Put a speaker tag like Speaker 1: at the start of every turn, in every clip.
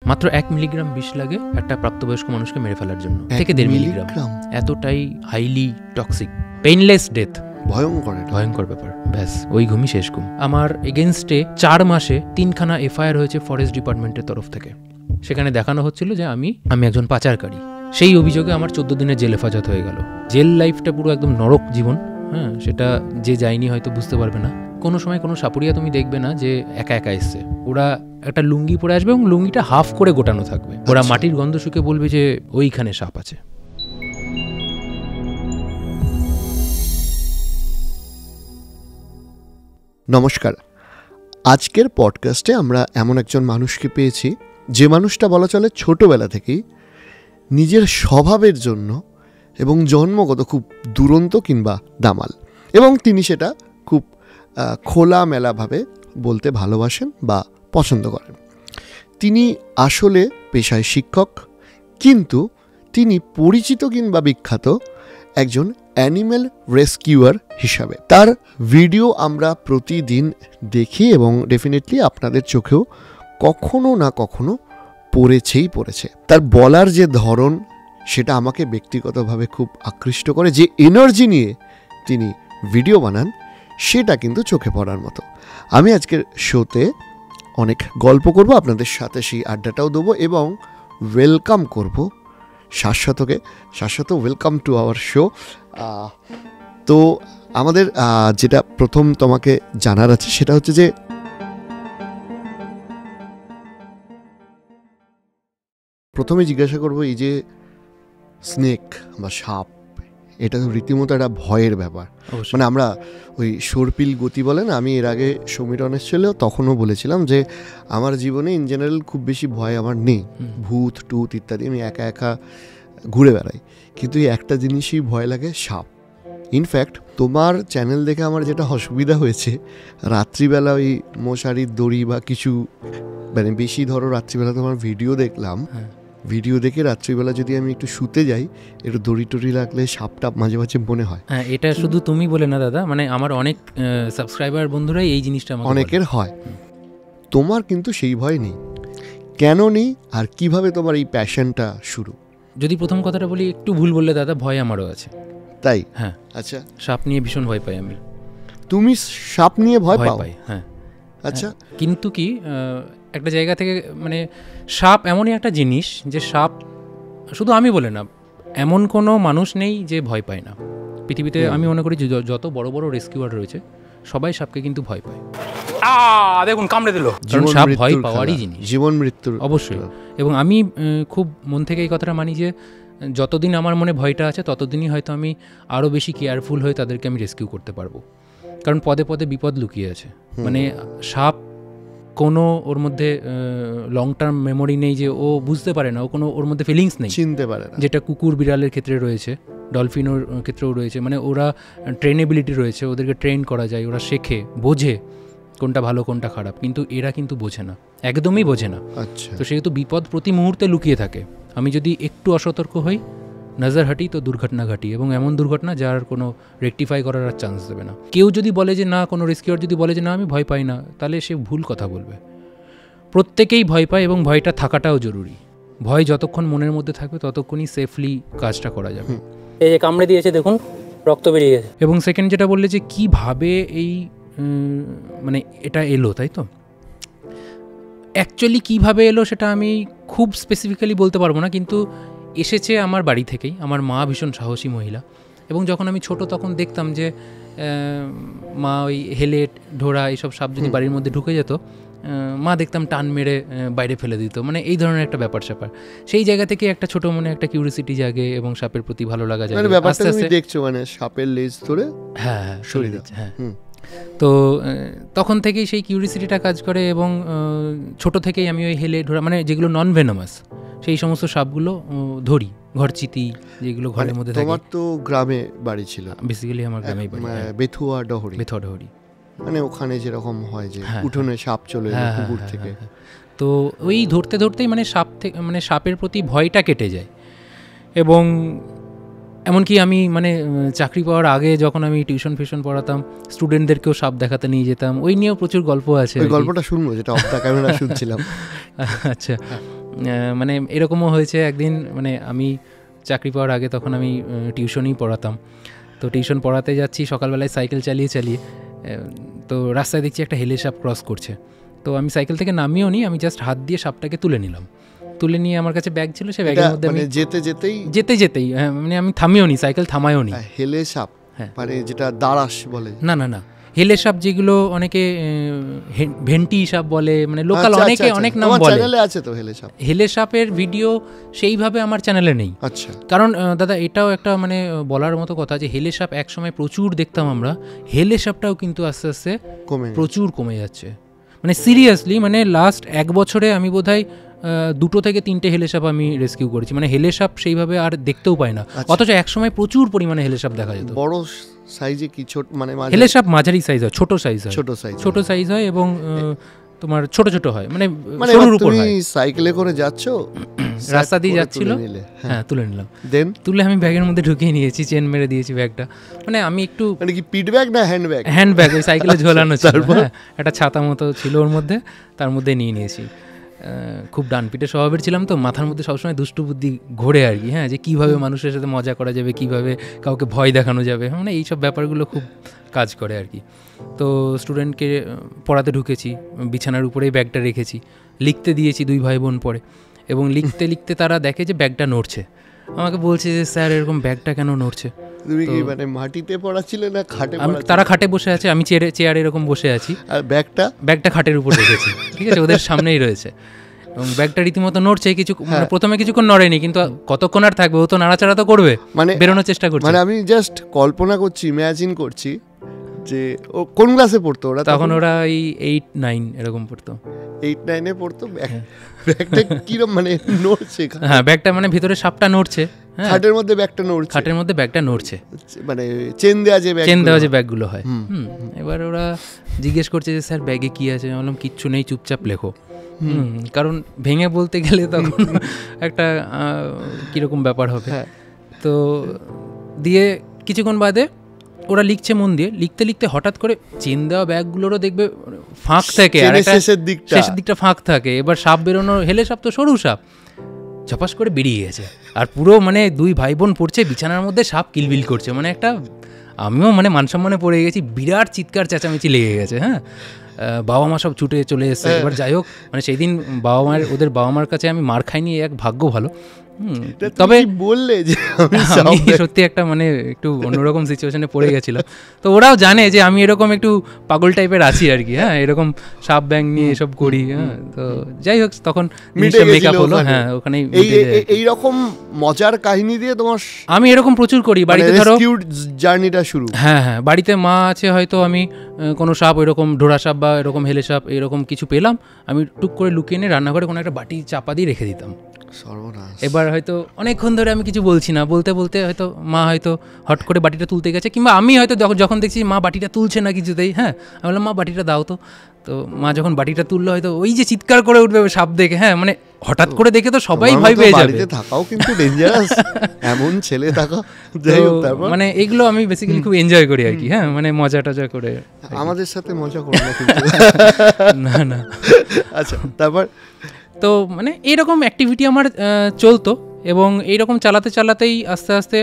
Speaker 1: মাত্র 1 মিলিগ্রাম বিষ লাগে একটা প্রাপ্তবয়স্ক মানুষকে মেরে ফেলার জন্য, থেকে 1.5 মিলিগ্রাম। এতটাই হাইলি টক্সিক, পেইনলেস ডেথ, ভয়ঙ্কর ব্যাপার। ব্যাস ওই ঘুমই শেষ ঘুম। আমার এগেনস্টে 4 মাসে 3খানা এফআইআর হয়েছে ফরেস্ট ডিপার্টমেন্টের তরফ থেকে। সেখানে দেখানো হচ্ছিল যে আমি একজন পাচারকারী। সেই অভিযোগে আমার 14 দিনের জেল হেফাজত হয়ে গেল। জেল লাইফটা পুরো একদম নরক জীবন। হ্যাঁ, সেটা যে যায়নি হয়তো বুঝতে পারবে না। কোনো সময় কোনো সাপুরিয়া তুমি দেখবে না যে একা একা এসছে। ওরা একটা লুঙ্গি পরে আসবে এবং লুঙ্গিটা হাফ করে গোটানো থাকবে। ওরা মাটির গন্ধ শুকে বলবে যে ওইখানে সাপ আছে।
Speaker 2: নমস্কার। আজকের পডকাস্টে আমরা এমন একজন মানুষকে পেয়েছি যে মানুষটা বলা চলে ছোটবেলা থেকেই নিজের স্বভাবের জন্য এবং জন্মগত খুব দুরন্ত কিংবা দামাল, এবং তিনি সেটা খুব খোলামেলাভাবে বলতে ভালোবাসেন বা পছন্দ করেন। তিনি আসলে পেশায় শিক্ষক, কিন্তু তিনি পরিচিত কিংবা বিখ্যাত একজন অ্যানিম্যাল রেস্কিউয়ার হিসাবে। তার ভিডিও আমরা প্রতিদিন দেখি এবং ডেফিনেটলি আপনাদের চোখেও কখনো না কখনো পড়েছে। তার বলার যে ধরন সেটা আমাকে ব্যক্তিগতভাবে খুব আকৃষ্ট করে। যে এনার্জি নিয়ে তিনি ভিডিও বানান সেটা কিন্তু চোখে পড়ার মতো। আমি আজকের শোতে অনেক গল্প করব, আপনাদের সাথে সেই আড্ডাটাও দেবো এবং ওয়েলকাম করব Shashwat. Welcome to our show. তো আমাদের যেটা প্রথম তোমাকে জানার আছে সেটা হচ্ছে যে প্রথমে জিজ্ঞাসা করবো, এই যে স্নেক বা সাপ, এটা তো রীতিমতো একটা ভয়ের ব্যাপার। মানে আমরা ওই সর্পিল গতি বলে না, আমি এর আগে সমীরণের ছিল তখনও বলেছিলাম যে আমার জীবনে ইন জেনারেল খুব বেশি ভয় আমার নেই, ভূত টুত ইত্যাদি আমি একা একা ঘুরে বেড়াই, কিন্তু এই একটা জিনিসই ভয় লাগে, সাপ। ইনফ্যাক্ট তোমার চ্যানেল দেখে আমার যেটা অসুবিধা হয়েছে, রাত্রিবেলা ওই মশারির দড়ি বা কিছু মানে বেশি ধরো রাত্রিবেলা তোমার ভিডিও দেখলাম, ভিডিও দেখে রাত্রিবেলা যদি আমি একটু শুতে যাই, একটু দড়ি টড়ি রাখলে সাপটা মাঝে মাঝে মনে হয়।
Speaker 1: হ্যাঁ, এটা শুধু তুমি বলে না দাদা, মানে আমার অনেক সাবস্ক্রাইবার বন্ধুরাই এই জিনিসটা
Speaker 2: অনেকের হয়। তোমার কিন্তু সেই ভয় নেই, কেন নেই আর কিভাবে তোমার এই প্যাশনটা শুরু?
Speaker 1: যদি প্রথম কথাটা বলি, একটু ভুল বললে দাদা, ভয় আমারও আছে।
Speaker 2: তাই?
Speaker 1: হ্যাঁ।
Speaker 2: আচ্ছা,
Speaker 1: সাপ নিয়ে ভীষণ ভয় পাই আমি।
Speaker 2: তুমি সাপ নিয়ে ভয় পাই?
Speaker 1: হ্যাঁ।
Speaker 2: আচ্ছা,
Speaker 1: কিন্তু কি একটা জায়গা থেকে মানে সাপ এমনই একটা জিনিস যে সাপ শুধু আমি বলে না, এমন কোনো মানুষ নেই যে ভয় পায় না পৃথিবীতে। আমি মনে করি যত বড় বড় রেস্কিউয়ার রয়েছে সবাই সাপকে কিন্তু ভয় পায়। দেখুন কামড়ে দিল, কারণ সাপ ভয় পাওয়ারই জিনিস,
Speaker 2: জীবন মৃত্যুর
Speaker 1: অবশ্যই। এবং আমি খুব মন থেকে এই কথাটা মানি যে যতদিন আমার মনে ভয়টা আছে ততদিনই হয়তো আমি আরও বেশি কেয়ারফুল হয়ে তাদেরকে আমি রেস্কিউ করতে পারবো, কারণ পদে পদে বিপদ লুকিয়ে আছে। মানে সাপ কোনো ওর মধ্যে লং টার্ম মেমোরি নেই, যে ও বুঝতে পারে না, ও কোনো ওর মধ্যে ফিলিংস নেই,
Speaker 2: চিনতে পারে না,
Speaker 1: যেটা কুকুর বিড়ালের ক্ষেত্রে রয়েছে, ডলফিনোর ক্ষেত্রেও রয়েছে। মানে ওরা ট্রেনেবিলিটি রয়েছে, ওদেরকে ট্রেন করা যায়, ওরা শেখে, বোঝে কোনটা ভালো কোনটা খারাপ, কিন্তু এরা কিন্তু বোঝে না, একদমই বোঝে না।
Speaker 2: আচ্ছা,
Speaker 1: তো সেহেতু বিপদ প্রতি মুহূর্তে লুকিয়ে থাকে। আমি যদি একটু অসতর্ক হই, নজর হাঁটি, তো দুর্ঘটনা ঘটি, এবং এমন দুর্ঘটনা যার কোনো রেকটিফাই করার আর চান্স দেবে না। কেউ যদি বলে যে না, কোনো রেস্কিউয়ার যদি বলে যে না আমি ভয় পাই না, তাহলে সে ভুল কথা বলবে। প্রত্যেকেই ভয় পায় এবং ভয়টা থাকাটাও জরুরি। ভয় যতক্ষণ মনের মধ্যে থাকবে ততক্ষণই সেফলি কাজটা করা যাবে। এই যে কামড়ে দিয়েছে, দেখুন রক্ত বেরিয়ে গেছে। এবং সেকেন্ড যেটা বললে যে কীভাবে এই মানে এটা এলো, তাই তো অ্যাকচুয়ালি কীভাবে এলো সেটা আমি খুব স্পেসিফিক্যালি বলতে পারবো না, কিন্তু এসেছে আমার বাড়ি থেকেই। আমার মা ভীষণ সাহসী মহিলা, এবং যখন আমি ছোট তখন দেখতাম যে মা ওই হেলেট ঢোড়া এইসব সাপ যদি বাড়ির মধ্যে ঢুকে যেত, মা দেখতাম টান মেরে বাইরে ফেলে দিত, মানে এই ধরনের একটা ব্যাপার স্যাপার। সেই জায়গা থেকে একটা ছোট মনে একটা কিউরিসিটি জাগে এবং সাপের প্রতি ভালো লাগা জাগে।
Speaker 2: আস্তে আস্তে দেখছো মানে সাপের লেজ ধরে
Speaker 1: হ্যাঁ সরিয়ে দিচ্ছে। হ্যাঁ, তো তখন থেকেই সেই কিউরিসিটিটা কাজ করে, এবং ছোট থেকেই আমি ওই হেলে ঢোড়া মানে যেগুলো নন ভেনামাস সেই সমস্ত সাপগুলো ধরি। ঘরচিতি যেগুলো ঘরের মধ্যে থাকে।
Speaker 2: তোমার তো গ্রামে বাড়ি ছিল?
Speaker 1: বেসিক্যালি আমার গ্রামেই বাড়ি,
Speaker 2: বেথুয়া ডহরি, মানে ওখানে যেরকম হয় যে উঠোনে সাপ চলে এলো পুকুর থেকে,
Speaker 1: তো ওই ধরতে ধরতেই মানে সাপ থেকে মানে সাপের প্রতি ভয়টা কেটে যায়। এবং এমনকি আমি মানে চাকরি পাওয়ার আগে যখন আমি টিউশন ফিউশন পড়াতাম, স্টুডেন্টদেরকেও সাপ দেখাতে নিয়ে যেতাম। ওই নিয়েও প্রচুর গল্প আছে,
Speaker 2: ওই গল্পটা শুনবো যেটা অফ দ্য ক্যামেরা শুনছিলাম।
Speaker 1: আচ্ছা, মানে এরকমও হয়েছে একদিন, মানে আমি চাকরি পাওয়ার আগে তখন আমি টিউশনই পড়াতাম, তো টিউশন পড়াতে যাচ্ছি সকালবেলায় সাইকেল চালিয়ে তো রাস্তায় দেখছি একটা হেলে সাপ ক্রস করছে, তো আমি সাইকেল থেকে নামিয়েও নি, আমি জাস্ট হাত দিয়ে সাপটাকে তুলে নিলাম, তুলে নিয়ে আমার কাছে ব্যাগ ছিল, সে ব্যাগের মধ্যে আমি যেতেই মানে আমি থামিও নি, সাইকেল থামায়ও নি।
Speaker 2: হেলে সাপ মানে যেটা দাঁড়াস বলে? না
Speaker 1: না না, হেলে সাপ যেগুলো অনেকে ভেন্টি সাপ বলে, মানে লোকাল অনেকে অনেক নাম বলে।
Speaker 2: আছে তো হেলে সাপ।
Speaker 1: হেলে সাপের ভিডিও সেইভাবে আমার চ্যানেলে নেই।
Speaker 2: আচ্ছা।
Speaker 1: কারণ দাদা এটাও একটা মানে বলার মতো কথা যে হেলে সাপ একসময় প্রচুর দেখতাম আমরা, হেলে সাপটাও কিন্তু আস্তে আস্তে প্রচুর কমে যাচ্ছে, মানে সিরিয়াসলি, মানে লাস্ট 1 বছরে আমি বোধহয় 2 থেকে 3টে হেলে সাপ আমি রেস্কিউ করেছি, মানে হেলে সাপ সেইভাবে আর দেখতেও পাই না। অথচ একসময় প্রচুর পরিমাণে হেলে সাপ দেখা যেত।
Speaker 2: বড় সাইজে কি ছোট, মানে
Speaker 1: হেলে সাপ মাঝারি সাইজ হয়, ছোট সাইজ হয় এবং তোমার ছোট ছোট হয়, মানে সরুর উপর হয়।
Speaker 2: তুমি সাইকেলে করে যাচ্ছো,
Speaker 1: রাস্তা দিয়ে যাচ্ছিল, হ্যাঁ তুলে নিলাম, দেন তুলে আমি ব্যাগের মধ্যে ঢুকিয়ে নিয়েছি, চেন মেরে দিয়েছি ব্যাগটা, মানে আমি একটু,
Speaker 2: মানে কি পিট ব্যাগ না হ্যান্ড ব্যাগ?
Speaker 1: হ্যান্ড ব্যাগ, ওই সাইকেলে ঝোলানো ছিল, একটা ছাতা মতো ছিল ওর মধ্যে, তার মধ্যে নিয়ে নিয়েছি। খুব ডানপিটে স্বভাবের ছিলাম, তো মাথার মধ্যে সবসময় দুষ্টু বুদ্ধি ঘোরে আর কি, হ্যাঁ, যে কীভাবে মানুষের সাথে মজা করা যাবে, কিভাবে কাউকে ভয় দেখানো যাবে, মানে এইসব ব্যাপারগুলো খুব কাজ করে আর কি। তো স্টুডেন্টকে পড়াতে ঢুকেছি, বিছানার উপরেই ব্যাগটা রেখেছি, লিখতে দিয়েছি 2 ভাই বোন পড়ে, এবং লিখতে লিখতে তারা দেখে যে ব্যাগটা নড়ছে, আমাকে বলছে যে স্যার এরকম ব্যাগটা কেন নড়ছে?
Speaker 2: তুমি কি মানে মাটিতে পড়াছিলে না খাটে?
Speaker 1: তারা খাটে বসে আছে, আমি চেয়ারে এরকম বসে আছি,
Speaker 2: আর ব্যাগটা
Speaker 1: খাটের উপর রেখেছি, ঠিক আছে, ওদের সামনেই রয়েছে, এবং ব্যাগটা রীতিমতো নড়ছে, কিছু প্রথমে কিছুক্ষণ নড়েনি, কিন্তু কতক্ষণ আর থাকবে, ও তো নাড়াচাড়া তো করবে, মানে বেরোনোর চেষ্টা করছে।
Speaker 2: মানে আমি জাস্ট কল্পনা করছি, ইমাজিন করছি যে ও কোন ক্লাসে পড়তো ওরা
Speaker 1: তখন? ওরা এই 8-9 এরকম পড়তো,
Speaker 2: 8-9-এ পড়তো। ব্যাগটা কিরকম মানে নড়ছে?
Speaker 1: হ্যাঁ, ব্যাগটা মানে ভিতরে সাপটা নড়ছে,
Speaker 2: খাটের মধ্যে ব্যাগটা নড়ছে,
Speaker 1: মানে
Speaker 2: চেন দেওয়া
Speaker 1: যে ব্যাগগুলো হয়। এবার ওরা জিজ্ঞেস করছে যে স্যার ব্যাগে কি আছে? আমি বললাম কিচ্ছু নেই, চুপচাপ লেখো। কারণ ভেঙে বলতে গেলে তখন একটা কিরকম ব্যাপার হবে। তো দিয়ে কিছুক্ষণ বাদে ওরা লিখছে মন দিয়ে, লিখতে লিখতে হঠাৎ করে চেন দেওয়া ব্যাগগুলোরও দেখবে ফাঁক থাকে, আর শেষের দিকটা ফাঁক থাকে, এবার সাপ বেরোনোর, হেলে সাপ তো সরু সাপ, ঝপাস করে বেরিয়ে গেছে, আর পুরো মানে 2 ভাই বোন পড়ছে বিছানার মধ্যে, সাপ কিলবিল করছে, মানে একটা, আমিও মানে মানসম্মানে পড়ে গেছি, বিরাট চিৎকার চেঁচামেচি লেগে গেছে। হ্যাঁ, বাবা মা সব ছুটে চলে এসেছে। এবার যাই হোক, মানে সেই দিন ওদের বাবা মার কাছে আমি মার খাইনি, এক ভাগ্য ভালো। তবে
Speaker 2: বললে যে
Speaker 1: আমি সত্যি একটা মানে একটু অন্যরকম সিচুয়েশনে পড়ে গেছিলাম, তো ওরাও জানে যে আমি এরকম একটু পাগল টাইপের আছি আর কি। হ্যাঁ, এরকম সাপ ব্যাং নিয়ে এসব করি। হ্যাঁ, তো যাই হোক, তখন মেকআপ হলো। হ্যাঁ, ওখানে
Speaker 2: এইরকম মজার কাহিনী দিয়ে তোমার,
Speaker 1: আমি এরকম প্রচুর করি বাড়িতে। ধরো
Speaker 2: জার্নিটা শুরু,
Speaker 1: হ্যাঁ হ্যাঁ, বাড়িতে মা আছে, হয়তো আমি কোনো সাপ, ওইরকম ডোরা সাপ বা এরকম হেলে সাপ এরকম কিছু পেলাম, আমি টুক করে লুকিয়ে নিয়ে রান্নাঘরে কোনো একটা বাটি চাপা দিয়ে রেখে দিতাম। এবার হয়তো অনেকক্ষণ ধরে আমি কিছু বলছি না, বলতে বলতে হয়তো মা হয়তো হট করে বাটিটা তুলতে গেছে, কিংবা আমি হয়তো যখন দেখছি মা বাটিটা তুলছে না কিছুতেই, হ্যাঁ, আমি বললাম মা বাটিটা দাও তো। তো মা যখন বাটিটা তুললো, হয়তো ওই যে চিৎকার করে উঠবে সাপ দেখে। হ্যাঁ, মানে হঠাৎ করে দেখে তো সবাই ভয় পেয়ে যাবে।
Speaker 2: থাকাও কিন্তু ডেঞ্জারাস, এমন ছেলে থাকা।
Speaker 1: মানে এগুলো আমি বেসিক্যালি খুব এনজয় করি আর কি। হ্যাঁ, মানে মজা টজা করে।
Speaker 2: আমাদের সাথে মজা করো না কিন্তু।
Speaker 1: না না,
Speaker 2: আচ্ছা, তারপর
Speaker 1: তো মানে এইরকম অ্যাক্টিভিটি আমার চলতো, এবং এইরকম চালাতে চালাতেই আস্তে আস্তে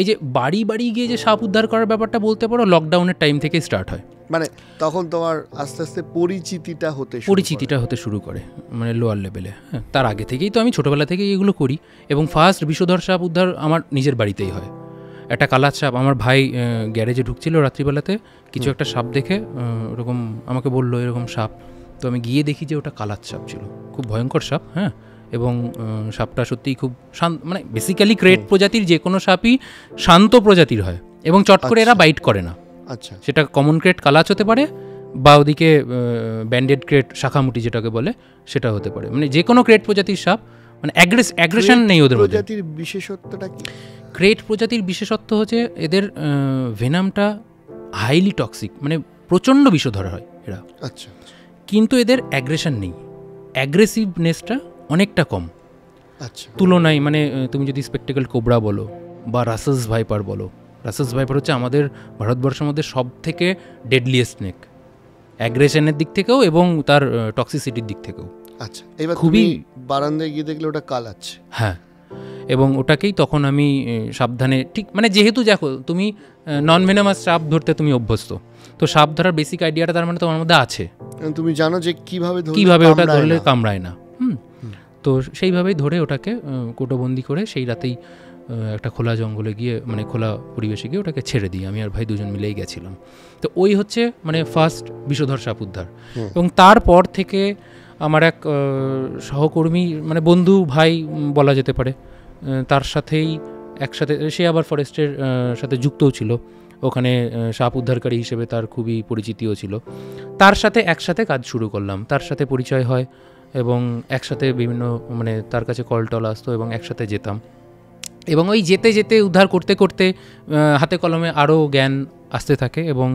Speaker 1: এই যে বাড়ি বাড়ি গিয়ে যে সাপ উদ্ধার করার ব্যাপারটা বলতে পারো লকডাউনের টাইম থেকে স্টার্ট হয়।
Speaker 2: মানে তখন তোমার আস্তে আস্তে পরিচিতিটা হতে শুরু করে,
Speaker 1: মানে লোয়ার লেভেলে। হ্যাঁ, তার আগে থেকেই তো আমি ছোটোবেলা থেকেই এগুলো করি, এবং ফার্স্ট বিষধর সাপ উদ্ধার আমার নিজের বাড়িতেই হয়। একটা কালার সাপ, আমার ভাই গ্যারেজে ঢুকছিল রাত্রিবেলাতে, কিছু একটা সাপ দেখে ওরকম আমাকে বললো এরকম সাপ। তো আমি গিয়ে দেখি যে ওটা কালার সাপ ছিল, খুব ভয়ঙ্কর সাপ। হ্যাঁ, এবং সাপটা সত্যিই খুব শান্ত, মানে বেসিক্যালি ক্রেট প্রজাতির যে কোনো সাপই শান্ত প্রজাতির হয়, এবং চট করে এরা বাইট করে না।
Speaker 2: আচ্ছা,
Speaker 1: সেটা কমন ক্রেট কালাচ হতে পারে, বা ওদিকে ব্যান্ডেড ক্রেট শাখামুটি যেটাকে বলে সেটা হতে পারে। মানে যে কোনো ক্রেট প্রজাতির সাপ, মানে অ্যাগ্রেশন নেই ওদের মধ্যে।
Speaker 2: প্রজাতির বিশেষত্বটা কি?
Speaker 1: ক্রেট প্রজাতির বিশেষত্ব হচ্ছে এদের ভেনামটা হাইলি টক্সিক, মানে প্রচণ্ড বিষধর হয় এরা।
Speaker 2: আচ্ছা,
Speaker 1: কিন্তু এদের অ্যাগ্রেশন নেই, অ্যাগ্রেসিভনেসটা অনেকটা কম।
Speaker 2: আচ্ছা,
Speaker 1: তুলনায় মানে তুমি যদি স্পেকটেকল কোবরা বলো বা রাসেলস ভাইপার বলো, রাসেলস ভাইপার হচ্ছে আমাদের ভারতবর্ষের মধ্যে সব থেকে ডেডলিয়েস্ট স্নেক, অ্যাগ্রেশনের দিক থেকেও এবং তার টক্সিসিটির দিক থেকেও।
Speaker 2: আচ্ছা, এবার খুবই বারান্দায় গিয়ে দেখলে ওটা কালাচ্ছে।
Speaker 1: হ্যাঁ, এবং ওটাকেই তখন আমি সাবধানে, ঠিক মানে যেহেতু দেখো তুমি নন ভেনামাস সাপ ধরতে তুমি অভ্যস্ত, তো সাপ ধরার বেসিক আইডিয়াটা তার মানে তোমার মধ্যে আছে,
Speaker 2: তুমি জানো যে কিভাবে
Speaker 1: ওটা ধরলে কামড়ায় না। তো সেইভাবেই ধরে ওটাকে কোটোবন্দি করে সেই রাতেই একটা খোলা জঙ্গলে গিয়ে, মানে খোলা পরিবেশে গিয়ে ওটাকে ছেড়ে দিই। আমি আর ভাই দুজন মিলেই গেছিলাম। তো ওই হচ্ছে মানে ফার্স্ট বিষধর সাপ উদ্ধার। এবং তারপর থেকে আমার এক সহকর্মী, মানে বন্ধু ভাই বলা যেতে পারে, তার সাথেই একসাথে, সে আবার ফরেস্টের সাথে যুক্তও ছিল, ওখানে সাপ উদ্ধারকারী হিসেবে তার খুবই পরিচিতিও ছিল। তার সাথে একসাথে কাজ শুরু করলাম, তার সাথে পরিচয় হয় এবং একসাথে বিভিন্ন, মানে তার কাছে কল টল আসতো এবং একসাথে যেতাম। এবং ওই যেতে যেতে উদ্ধার করতে করতে হাতে কলমে আরও জ্ঞান আসতে থাকে। এবং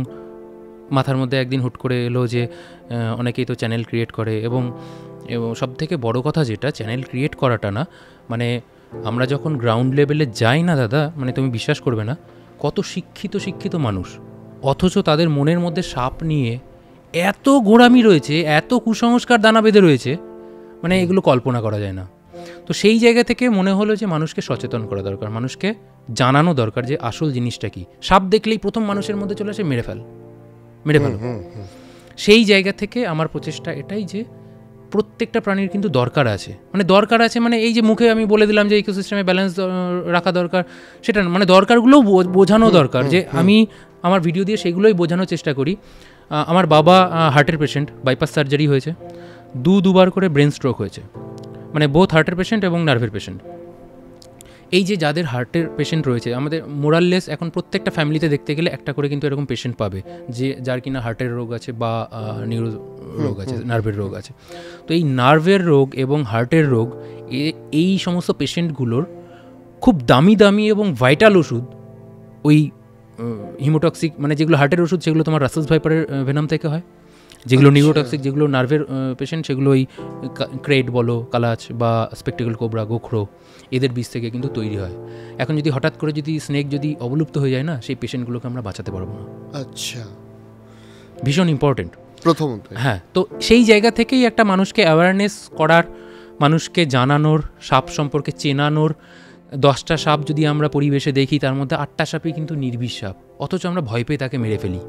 Speaker 1: মাথার মধ্যে একদিন হুট করে এলো যে অনেকেই তো চ্যানেল ক্রিয়েট করে, এবং সবথেকে বড় কথা যেটা, চ্যানেল ক্রিয়েট করাটা না, মানে আমরা যখন গ্রাউন্ড লেভেলে যাই না দাদা, মানে তুমি বিশ্বাস করবে না কত শিক্ষিত মানুষ, অথচ তাদের মনের মধ্যে সাপ নিয়ে এত গোড়ামি রয়েছে, এত কুসংস্কার দানা বেঁধে রয়েছে, মানে এগুলো কল্পনা করা যায় না। তো সেই জায়গা থেকে মনে হলো যে মানুষকে সচেতন করা দরকার, মানুষকে জানানো দরকার যে আসল জিনিসটা কি। সাপ দেখলেই প্রথম মানুষের মধ্যে চলে আসে মেরে ফেল। সেই জায়গা থেকে আমার প্রচেষ্টা এটাই যে প্রত্যেকটা প্রাণীর কিন্তু দরকার আছে, মানে এই যে মুখে আমি বলে দিলাম যে ইকোসিস্টেমে ব্যালেন্স রাখা দরকার, সেটা মানে দরকারগুলোও বোঝানো দরকার। যে আমি আমার ভিডিও দিয়ে সেগুলোই বোঝানোর চেষ্টা করি। আমার বাবা হার্টের পেশেন্ট, বাইপাস সার্জারি হয়েছে, দুবার করে ব্রেন স্ট্রোক হয়েছে, মানে বোথ হার্টের পেশেন্ট এবং নার্ভের পেশেন্ট। এই যে যাদের হার্টের পেশেন্ট রয়েছে, আমাদের মোরাললেস এখন প্রত্যেকটা ফ্যামিলিতে দেখতে গেলে একটা করে কিন্তু এরকম পেশেন্ট পাবে, যে যার কিনা হার্টের রোগ আছে বা নিউরো রোগ আছে, নার্ভের রোগ আছে। তো এই নার্ভের রোগ এবং হার্টের রোগ, এই সমস্ত পেশেন্টগুলোর খুব দামি এবং ভাইটাল ওষুধ ওই হিমোটক্সিক, মানে যেগুলো হার্টের ওষুধ সেগুলো তোমার রাসেলস ভাইপারের ভেনাম থেকে হয়, যেগুলো নিউরোটক্সিক, যেগুলো নার্ভের পেশেন্ট সেগুলো ওই ক্রেড বলো, কালাচ বা স্পেকটেকল কোবরা, গোখরো, এদের বীজ থেকে কিন্তু তৈরি হয়। এখন যদি হঠাৎ করে যদি স্নেক যদি অবলুপ্ত হয়ে যায় না, সেই পেশেন্টগুলোকে আমরা বাঁচাতে পারবো না।
Speaker 2: আচ্ছা,
Speaker 1: ভীষণ ইম্পর্টেন্ট
Speaker 2: প্রথমত।
Speaker 1: হ্যাঁ, তো সেই জায়গা থেকেই একটা মানুষকে অ্যাওয়ারনেস করার, মানুষকে জানানোর, সাপ সম্পর্কে চেনানোর। 10টা সাপ যদি আমরা পরিবেশে দেখি, তার মধ্যে 8টা সাপই কিন্তু নির্বিষ সাপ, অথচ আমরা ভয় পেয়ে তাকে মেরে ফেলি,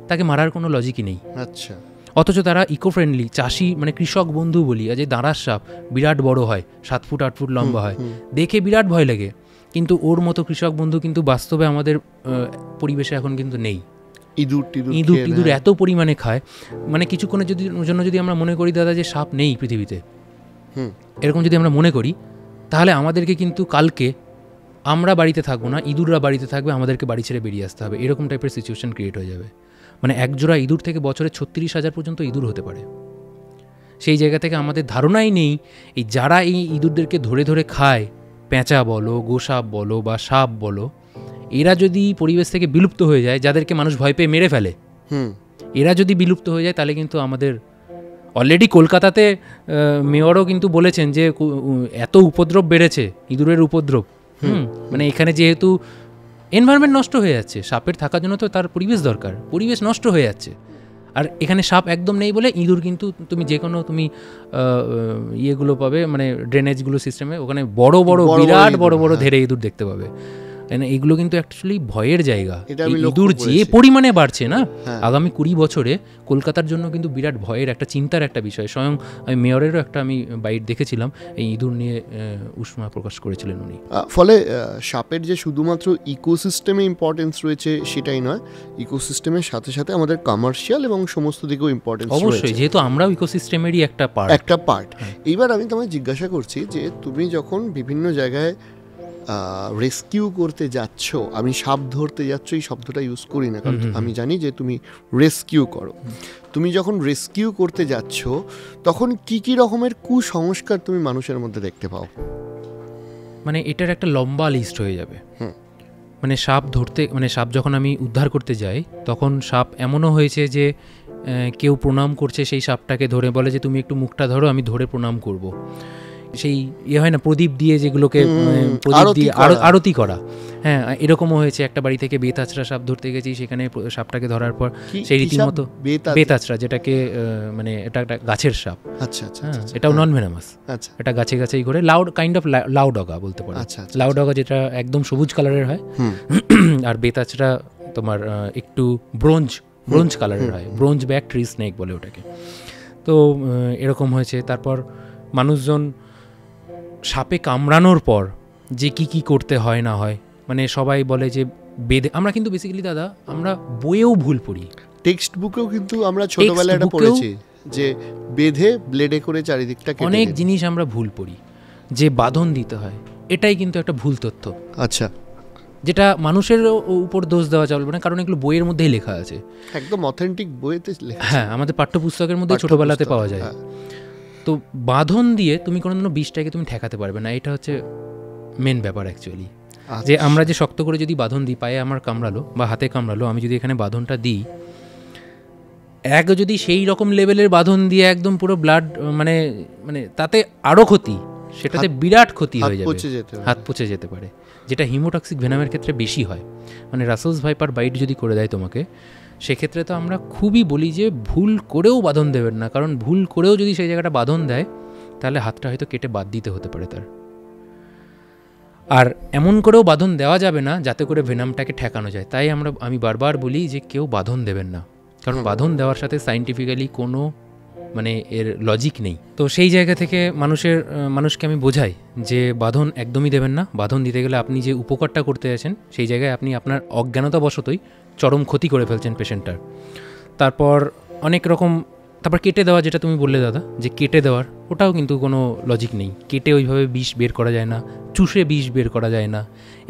Speaker 1: তাকে মারার কোনো লজিকই নেই।
Speaker 2: আচ্ছা,
Speaker 1: অথচ তারা ইকো ফ্রেন্ডলি, চাষি মানে কৃষক বন্ধু বলি। যে দাঁড়ার সাপ বিরাট বড় হয়, 7 ফুট 8 ফুট লম্বা হয়, দেখে বিরাট ভয় লাগে, কিন্তু ওর মতো কৃষক বন্ধু কিন্তু বাস্তবে আমাদের পরিবেশে এখন কিন্তু নেই। ইঁদুর এত পরিমাণে খায়, মানে কিছুক্ষণের জন্য যদি আমরা মনে করি দাদা যে সাপ নেই পৃথিবীতে, এরকম যদি আমরা মনে করি, তাহলে আমাদেরকে কিন্তু কালকে আমরা বাড়িতে থাকবো না, ইঁদুররা বাড়িতে থাকবে, আমাদেরকে বাড়ি ছেড়ে বেরিয়ে আসতে হবে, এরকম টাইপের সিচুয়েশন ক্রিয়েট হয়ে যাবে। মানে একজোড়া ইঁদুর থেকে বছরে 36,000 পর্যন্ত ইঁদুর হতে পারে। সেই জায়গা থেকে আমাদের ধারণাই নেই এই যারা এই ইঁদুরদেরকে ধরে ধরে খায়, পেঁচা বলো, গোসাপ বলো বা সাপ বলো, এরা যদি পরিবেশ থেকে বিলুপ্ত হয়ে যায়, যাদেরকে মানুষ ভয় পেয়ে মেরে ফেলে, এরা যদি বিলুপ্ত হয়ে যায়, তাহলে কিন্তু আমাদের অলরেডি কলকাতাতে মেয়রও কিন্তু বলেছেন যে এত উপদ্রব বেড়েছে, ইঁদুরের উপদ্রব, মানে এখানে যেহেতু এনভায়রনমেন্ট নষ্ট হয়ে যাচ্ছে, সাপের থাকার জন্য তো তার পরিবেশ দরকার, পরিবেশ নষ্ট হয়ে যাচ্ছে, আর এখানে সাপ একদম নেই বলে ইঁদুর কিন্তু তুমি যে কোনো তুমি ইয়েগুলো পাবে, মানে ড্রেনেজগুলো সিস্টেমে ওখানে বড় বিরাট বড় ধেড়ে ইঁদুর দেখতে পাবে। এগুলো কিন্তু অ্যাকচুয়ালি ভয়ের জায়গা। ইঁদুর যে পরিমাণে বাড়ছে না, আগামী 20 বছরে কলকাতার জন্য কিন্তু বিরাট ভয়ের একটা, চিন্তার একটা বিষয়। স্বয়ং আমি মেয়রেরও একটা আমি বাইট দেখেছিলাম, এই ইঁদুর নিয়ে উষ্মা প্রকাশ করেছিলেন উনি।
Speaker 2: ফলে সাপের যে শুধুমাত্র ইকোসিস্টেমে ইম্পর্টেন্স রয়েছে সেটাই নয়, ইকোসিস্টেমের সাথে সাথে আমাদের কমার্শিয়াল এবং সমস্ত দিকেও ইম্পর্টেন্স
Speaker 1: অবশ্যই, যেহেতু আমরাও ইকোসিস্টেমেরই একটা পার্ট।
Speaker 2: এইবার আমি তোমায় জিজ্ঞাসা করছি যে তুমি যখন বিভিন্ন জায়গায় রেস্কিউ করতে যাচ্ছ, আমি সাপ ধরতে যাচ্ছ এই শব্দটা ইউজ করি না, কারণ আমি জানি যে তুমি রেস্কিউ করো। তুমি যখন রেস্কিউ করতে যাচ্ছ, তখন কি রকমের কুসংস্কার তুমি মানুষের মধ্যে দেখতে পাও?
Speaker 1: মানে এটার একটা লম্বা লিস্ট হয়ে যাবে। মানে সাপ ধরতে, মানে সাপ যখন আমি উদ্ধার করতে যাই, তখন সাপ এমনও হয়েছে যে কেউ প্রণাম করছে সেই সাপটাকে ধরে, বলে যে তুমি একটু মুখটা ধরো, আমি ধরে প্রণাম করব। সেই হয় না প্রদীপ দিয়ে, যেগুলোকে প্রদীপ দিয়ে আরতি করা। হ্যাঁ, এরকমও হয়েছে, একটা বাড়ি থেকে বেতাছড়া সাপ ধরতে গেছি, সেখানে সাপটাকে ধরার পর সেই রীতিমতো বেতাছড়া, যেটাকে মানে এটা একটা গাছের সাপ। আচ্ছা আচ্ছা, এটাও নন ভেনামাস, এটা গাছে গাছেই ঘোরে, কাইন্ড অফ লাউডগা বলতে পারো। লাউডগা যেটা একদম সবুজ কালারের হয়, আর বেতাছড়া তোমার একটু ব্রোঞ্জ কালারের হয়, ব্রোঞ্জ ব্যাক ট্রি স্নেক বলে ওটাকে। তো এরকম হয়েছে। তারপর মানুষজন সাপে কামড়ানোর পর যে কি করতে হয় না হয়, মানে সবাই বলে যে বেঁধে, আমরা কিন্তু বেসিক্যালি দাদা আমরা বইয়েও ভুল পড়ি,
Speaker 2: টেক্সট বুকেও কিন্তু আমরা ছোটবেলায় এটা পড়েছি যে বেঁধে ব্লেডে করে চারিদিকটা কেটে,
Speaker 1: অনেক জিনিস আমরা ভুল পড়ি, যে বাঁধন দিতে হয়, এটাই কিন্তু একটা ভুল তথ্য।
Speaker 2: আচ্ছা,
Speaker 1: যেটা মানুষের উপর দোষ দেওয়া চলবে না, কারণ এগুলো বইয়ের মধ্যেই লেখা আছে,
Speaker 2: একদম অথেন্টিক বইতে লেখা।
Speaker 1: হ্যাঁ, আমাদের পাঠ্যপুস্তকের মধ্যে ছোটবেলাতে পাওয়া যায়। তো বাঁধন দিয়ে তুমি কোনোদিনও বিষটাকে তুমি ঠেকাতে পারবে না, এটা হচ্ছে মেন ব্যাপার অ্যাকচুয়ালি। যে আমরা যে শক্ত করে যদি বাঁধন দিই, পায়ে আমার কামড়ালো বা হাতে কামড়ালো, আমি যদি এখানে বাঁধনটা দিই, যদি সেই রকম লেভেলের বাঁধন দিয়ে একদম পুরো ব্লাড মানে মানে তাতে আরও ক্ষতি, সেটাতে বিরাট ক্ষতি হয়ে যাবে, হাত পচে যেতে পারে, যেটা হিমোটক্সিক ভেনামের ক্ষেত্রে বেশি হয়। মানে রাসেলস ভাইপার বাইট যদি করে দেয় তোমাকে, সেক্ষেত্রে তো আমরা খুবই বলি যে ভুল করেও বাঁধন দেবেন না, কারণ ভুল করেও যদি সেই জায়গাটা বাঁধন দেয়, তাহলে হাতটা হয়তো কেটে বাদ দিতে হতে পারে তার। আর এমন করেও বাঁধন দেওয়া যাবে না যাতে করে ভেনামটাকে ঠেকানো যায়। তাই আমি বারবার বলি যে কেউ বাঁধন দেবেন না, কারণ বাঁধন দেওয়ার সাথে সাইন্টিফিক্যালি কোনো মানে এর লজিক নেই। তো সেই জায়গা থেকে মানুষকে আমি বোঝাই যে বাঁধন একদমই দেবেন না। বাঁধন দিতে গেলে আপনি যে উপকারটা করতে আছেন, সেই জায়গায় আপনি আপনার অজ্ঞানতাবশতই চরম ক্ষতি করে ফেলছেন পেশেন্টটার। তারপর অনেক রকম, তারপর কেটে দেওয়া, যেটা তুমি বললে দাদা, যে কেটে দেওয়ার, ওটাও কিন্তু কোনো লজিক নেই। কেটে ওইভাবে বিষ বের করা যায় না, চুষে বিষ বের করা যায় না,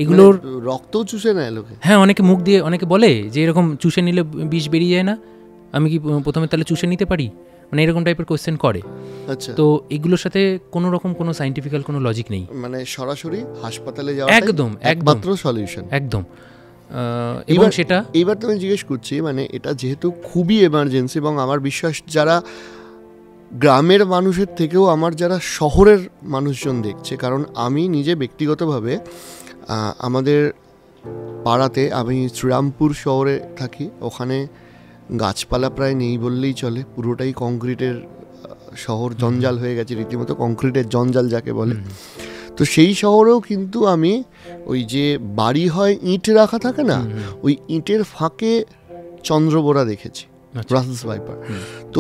Speaker 1: এগুলোর
Speaker 2: রক্তও চুষে নেয় লোকে।
Speaker 1: হ্যাঁ, অনেকে মুখ দিয়ে অনেকে বলে যে এরকম চুষে নিলে বিষ বেরিয়ে যায় না, আমি কি প্রথমে তাহলে চুষে নিতে পারি, মানে এরকম টাইপের কোয়েশ্চেন করে।
Speaker 2: আচ্ছা,
Speaker 1: তো এগুলোর সাথে কোনো রকম কোনো সাইন্টিফিক্যাল কোনো লজিক নেই,
Speaker 2: মানে সরাসরি হাসপাতালে যাওয়া
Speaker 1: একমাত্র
Speaker 2: সলিউশন,
Speaker 1: একদম। এবার সেটা
Speaker 2: এইবার তুমি জিজ্ঞেস করছি, মানে এটা যেহেতু খুবই এমার্জেন্সি, এবং আমার বিশ্বাস যারা গ্রামের মানুষের থেকেও আমার যারা শহরের মানুষজন দেখছে, কারণ আমি নিজে ব্যক্তিগতভাবে আমাদের পাড়াতে, আমি শ্রীরামপুর শহরে থাকি, ওখানে গাছপালা প্রায় নেই বললেই চলে, পুরোটাই কংক্রিটের শহর, জঞ্জাল হয়ে গেছে রীতিমতো, কংক্রিটের জঞ্জাল যাকে বলে। তো সেই শহরেও কিন্তু আমি ওই যে বাড়ি হয় ইঁট রাখা থাকে না, ওই ইঁটের ফাঁকে চন্দ্রবোরা দেখেছি, রাসেলস ভাইপার। তো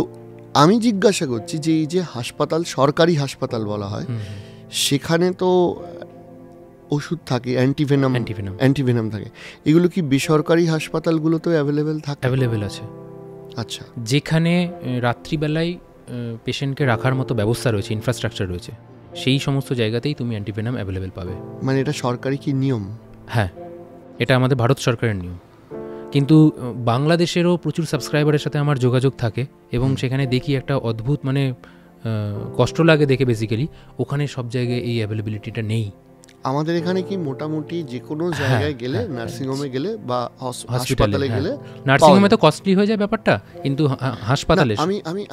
Speaker 2: আমি জিজ্ঞাসা করছি যে এই যে হাসপাতাল, সরকারি হাসপাতাল বলা হয়, সেখানে তো ওষুধ থাকে, অ্যান্টিভেনাম থাকে, এগুলো কি বেসরকারি হাসপাতালগুলোতেও অ্যাভেলেবেল থাকে?
Speaker 1: অ্যাভেলেবেল আছে।
Speaker 2: আচ্ছা,
Speaker 1: যেখানে রাত্রিবেলায় পেশেন্টকে রাখার মতো ব্যবস্থা রয়েছে, ইনফ্রাস্ট্রাকচার রয়েছে, সেই সমস্ত জায়গাতেই তুমি অ্যান্টিভেনাম অ্যাভেলেবেল পাবে।
Speaker 2: মানে এটা সরকারি কি নিয়ম?
Speaker 1: হ্যাঁ, এটা আমাদের ভারত সরকারের নিয়ম, কিন্তু বাংলাদেশেরও প্রচুর সাবস্ক্রাইবারের সাথে আমার যোগাযোগ থাকে, এবং সেখানে দেখি একটা অদ্ভুত, মানে কষ্ট লাগে দেখে বেসিক্যালি, ওখানে সব জায়গায় এই অ্যাভেলেবিলিটিটা নেই।
Speaker 2: আমাদের এখানে কি মোটামুটি যে কোনো জায়গায় গেলে, নার্সিংহোমে গেলে বা হাসপাতালে গেলে,
Speaker 1: নার্সিংহোমে তো কস্টলি হয়ে যায় ব্যাপারটা, কিন্তু হাসপাতালে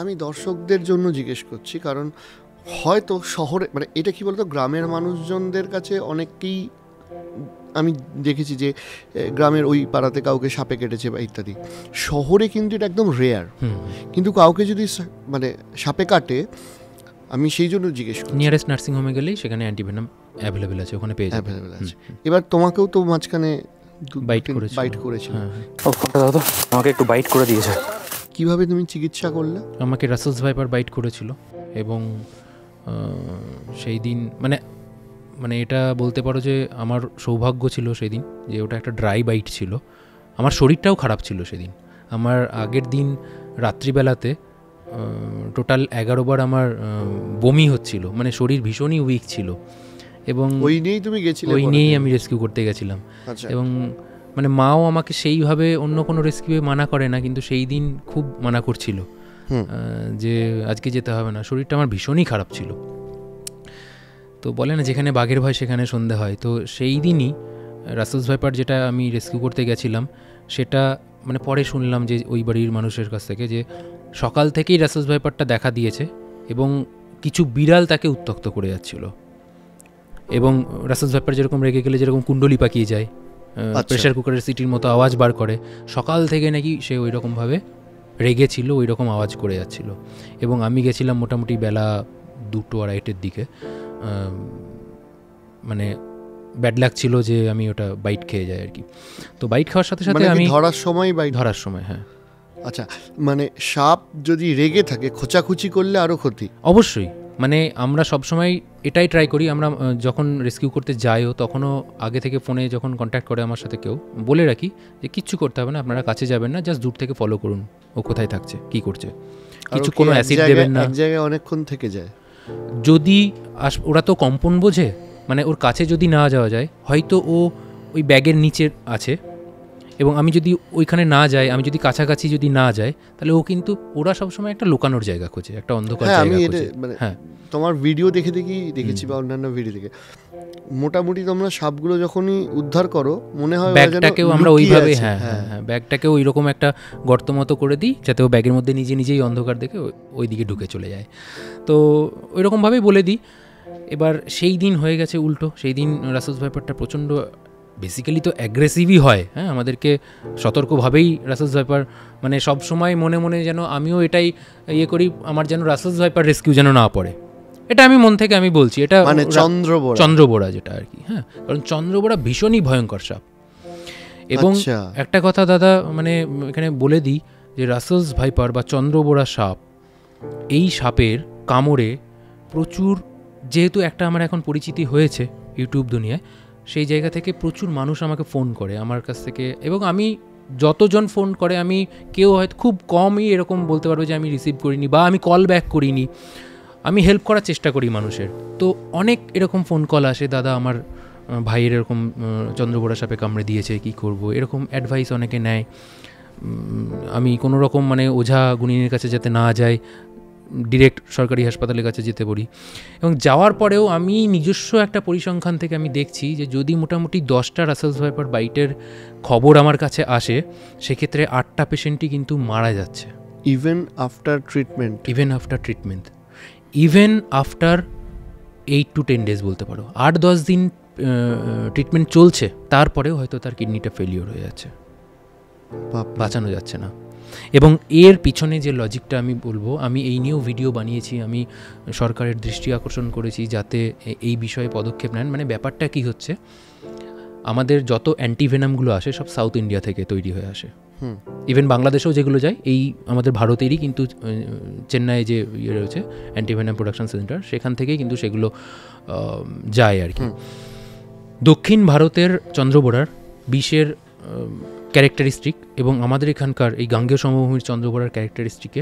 Speaker 2: আমি দর্শকদের জন্য জিজ্ঞেস করছি, কারণ হয়তো শহরে, মানে এটা কি বলতো, গ্রামের মানুষজনদের কাছে অনেককেই আমি দেখেছি যে গ্রামের ওই পাড়াতে কাউকে সাপে কেটেছে বা ইত্যাদি, শহরে কিন্তু এটা একদম রেয়ার। কিন্তু কাউকে যদি মানে সাপে কাটে, আমি সেই জন্য জিজ্ঞেস করি,
Speaker 1: নিয়ারেস্ট নার্সিং হোমে গেলেই সেখানে অ্যান্টিভেনাম অ্যাভেলেবেল আছে, ওখানে পেয়ে যাবে।
Speaker 2: এবার তোমাকেও তো মাঝখানে
Speaker 1: বাইট করেছিল।
Speaker 3: ফোনটা দাও তো, আমাকে একটু বাইট করে দিয়েছে।
Speaker 2: কিভাবে তুমি চিকিৎসা করলে?
Speaker 1: আমাকে রাসেলস ভাইপার বাইট করেছিল, এবং সেই দিন মানে এটা বলতে পারো যে আমার সৌভাগ্য ছিল সেই দিন, যে ওটা একটা ড্রাই বাইট ছিল। আমার শরীরটাও খারাপ ছিল সেদিন। আমার আগের দিন রাত্রিবেলাতে টোটাল 11 বার আমার বমি হচ্ছিল, মানে শরীর ভীষণই উইক ছিল, এবং
Speaker 2: ওই নিয়েই তুমি গেছিলে?
Speaker 1: ওই নিয়েই আমি রেস্কিউ করতে গেছিলাম। এবং মানে মাও আমাকে সেইভাবে অন্য কোনো রেস্কিউয়ে মানা করে না, কিন্তু সেই দিন খুব মানা করছিল যে আজকে যেতে হবে না, শরীরটা আমার ভীষণই খারাপ ছিল। তো বলে না, যেখানে বাঘের ভয় সেখানে সন্ধে হয়। তো সেই দিনই রাসেলস ভাইপার যেটা আমি রেস্কিউ করতে গেছিলাম, সেটা মানে পরে শুনলাম যে ওই বাড়ির মানুষের কাছ থেকে, যে সকাল থেকেই রাসেলস ভাইপারটা দেখা দিয়েছে, এবং কিছু বিড়াল তাকে উত্ত্যক্ত করে যাচ্ছিল, এবং রাসেলস ভাইপার যেরকম রেগে গেলে যেরকম কুণ্ডলি পাকিয়ে যায়, প্রেশার কুকারের সিটির মতো আওয়াজ বার করে, সকাল থেকে নাকি সে ওই রকমভাবে রেগেছিল, ওই রকম আওয়াজ করে যাচ্ছিল। এবং আমি গেছিলাম মোটামুটি বেলা 2-2:30 দিকে, মানে ব্যাড লাক ছিল যে আমি ওটা বাইট খেয়ে যাই আর কি। তো বাইট খাওয়ার সাথে সাথে আমি
Speaker 2: ধরার সময়
Speaker 1: হ্যাঁ।
Speaker 2: আচ্ছা, মানে সাপ যদি রেগে থাকে খোঁচাখুচি করলে আরও ক্ষতি?
Speaker 1: অবশ্যই, মানে আমরা সবসময় এটাই ট্রাই করি, আমরা যখন রেস্কিউ করতে যাইও তখনও আগে থেকে ফোনে যখন কন্ট্যাক্ট করে আমার সাথে কেউ, বলে রাখি যে কিচ্ছু করতে হবে না, আপনারা কাছে যাবেন না, জাস্ট দূর থেকে ফলো করুন ও কোথায় থাকছে কী করছে, কিছু কোনো অ্যাসিড দেবেন না।
Speaker 2: এক জায়গায় অনেকক্ষণ থেকে যায়
Speaker 1: যদি ওরা তো কম্পন বোঝে, মানে ওর কাছে যদি না যাওয়া যায়, হয়তো ও ওই ব্যাগের নিচে আছে, এবং আমি যদি ওইখানে না যাই, আমি যদি কাছাকাছি যদি না যাই, তাহলে ও কিন্তু, ওরা সবসময় একটা লুকানোর জায়গা খোঁজে, একটা অন্ধকার জায়গা খোঁজে।
Speaker 2: হ্যাঁ, তোমার ভিডিও দেখেছি বা অন্যান্য ভিডিও দেখে, মোটামুটি তোমরা সাপগুলো যখনই উদ্ধার করো মনে হয়
Speaker 1: ব্যাগটাকেও আমরা ওইভাবে হ্যাঁ, ব্যাগটাকেও ওইরকম একটা গর্ত মতো করে দিই, যাতে ও ব্যাগের মধ্যে নিজেই অন্ধকার দেখে ওই দিকে ঢুকে চলে যায়। তো ওইরকমভাবেই বলে দিই। এবার সেই দিন হয়ে গেছে উল্টো, সেই দিন রাসেলস ভাইপারটা প্রচণ্ড বেসিক্যালি তো অ্যাগ্রেসিভই হয়, হ্যাঁ, আমাদেরকে সতর্কভাবেই রাসেলস ভাইপার, মানে সব সময় মনে মনে যেন আমিও এটাই করি, আমার যেন রাসেলস ভাইপার রেস্কিউ যেন না পড়ে, এটা আমি মন থেকে আমি বলছি, এটা
Speaker 2: মানে
Speaker 1: চন্দ্রবোড়া যেটা আর কি, হ্যাঁ, কারণ চন্দ্রবোড়া ভীষণই ভয়ঙ্কর সাপ। এবং একটা কথা দাদা, মানে এখানে বলে দিই যে রাসেলস ভাইপার বা চন্দ্রবোড়া সাপ, এই সাপের কামড়ে প্রচুর, যেহেতু একটা আমার এখন পরিচিতি হয়েছে ইউটিউব দুনিয়ায়, সেই জায়গা থেকে প্রচুর মানুষ আমাকে ফোন করে আমার কাছ থেকে, এবং আমি যতজন ফোন করে, আমি কেউ হয়তো খুব কমই এরকম বলতে পারবে যে আমি রিসিভ করিনি বা আমি কল ব্যাক করিনি, আমি হেল্প করার চেষ্টা করি মানুষের। তো অনেক এরকম ফোন কল আসে, দাদা আমার ভাইয়ের এরকম চন্দ্রবোড়া সাপে কামড়ে দিয়েছে, কি করব, এরকম অ্যাডভাইস অনেকে নেয়। আমি কোনো রকম মানে ওঝা গুণিনের কাছে যাতে না যাই, ডিরেক্ট সরকারি হাসপাতালের কাছে যেতে পারি। এবং যাওয়ার পরেও আমি নিজস্ব একটা পরিসংখ্যান থেকে আমি দেখছি যে যদি মোটামুটি 10টা রাসেলস ভাইপার বাইটের খবর আমার কাছে আসে, সেক্ষেত্রে 8টা পেশেন্টই কিন্তু মারা যাচ্ছে।
Speaker 2: Even after treatment,
Speaker 1: even after 8 to 10 days বলতে পারো, 8-10 দিন ট্রিটমেন্ট চলছে, তারপরেও হয়তো তার কিডনিটা ফেলিওর হয়ে যাচ্ছে, বাঁচানো যাচ্ছে না। এবং এর পিছনে যে লজিকটা আমি বলবো, আমি এই নিয়েও ভিডিও বানিয়েছি, আমি সরকারের দৃষ্টি আকর্ষণ করেছি যাতে এই বিষয়ে পদক্ষেপ নেন। মানে ব্যাপারটা কি হচ্ছে, আমাদের যত অ্যান্টিভেনামগুলো আসে সব সাউথ ইন্ডিয়া থেকে তৈরি হয়ে আসে, ইভেন বাংলাদেশেও যেগুলো যায়, এই আমাদের ভারতেরই কিন্তু চেন্নাই যে ইয়ে রয়েছে অ্যান্টিভেনাম প্রোডাকশন সেন্টার, সেখান থেকেই কিন্তু সেগুলো যায় আর কি। দক্ষিণ ভারতের চন্দ্রবোড়ার বিষের ক্যারেক্টারিস্টিক এবং আমাদের এখানকার এই গাঙ্গেয় সমভূমির চন্দ্রবোড়ার ক্যারেক্টারিস্টিকে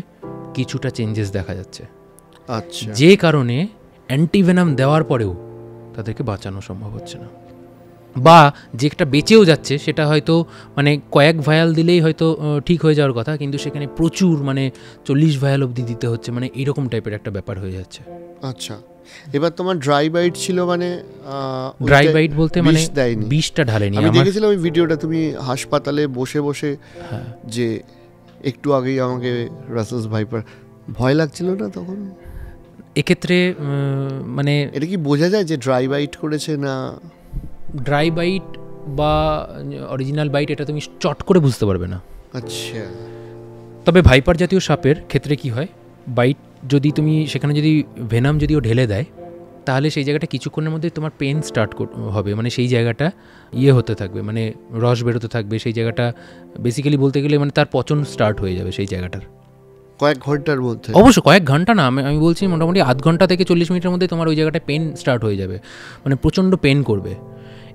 Speaker 1: কিছুটা চেঞ্জেস দেখা যাচ্ছে।
Speaker 2: আচ্ছা,
Speaker 1: যে কারণে অ্যান্টিভেনাম দেওয়ার পরেও তাদেরকে বাঁচানো সম্ভব হচ্ছে না, বা যেটা বেঁচেও যাচ্ছে সেটা হয়তো মানে কয়েক ভায়াল দিলেই হয়তো ঠিক হয়ে যাওয়ার কথা, কিন্তু সেখানে প্রচুর মানে 40 ভায়াল অবধি দিতে হচ্ছে, মানে এইরকম টাইপের একটা ব্যাপার হয়ে যাচ্ছে।
Speaker 2: আচ্ছা, এবার তোমার ড্রাই বাইট ছিল, মানে
Speaker 1: ড্রাই বাইট বলতে মানে বিষটা ঢালেনি।
Speaker 2: আমি দেখেছিলাম ওই ভিডিওটা, তুমি হাসপাতালে বসে বসে, যে একটু আগেই আমাকে রাসেলস ভাইপার, ভয় লাগছিল না তখন?
Speaker 1: এক্ষেত্রে মানে
Speaker 2: এটা কি বোঝা যায় যে ড্রাই বাইট করেছে না
Speaker 1: ড্রাই বাইট বা অরিজিনাল বাইট, এটা তুমি চট করে বুঝতে পারবে না।
Speaker 2: আচ্ছা,
Speaker 1: তবে ভাইপার জাতীয় সাপের ক্ষেত্রে কি হয়, বাইট যদি তুমি সেখানে যদি ভেনাম যদি ও ঢেলে দেয়, তাহলে সেই জায়গাটা কিছুক্ষণের মধ্যে তোমার পেন স্টার্ট হবে, মানে সেই জায়গাটা হতে থাকবে, মানে রস বেরোতে থাকবে, সেই জায়গাটা বেসিক্যালি বলতে গেলে মানে তার পচন স্টার্ট হয়ে যাবে সেই জায়গাটার।
Speaker 2: কয়েক ঘন্টার মধ্যে?
Speaker 1: অবশ্য কয়েক ঘন্টা না, আমি বলছি মোটামুটি আধ ঘন্টা থেকে 40 মিনিটের মধ্যে তোমার ওই জায়গাটায় পেন স্টার্ট হয়ে যাবে, মানে প্রচণ্ড পেন করবে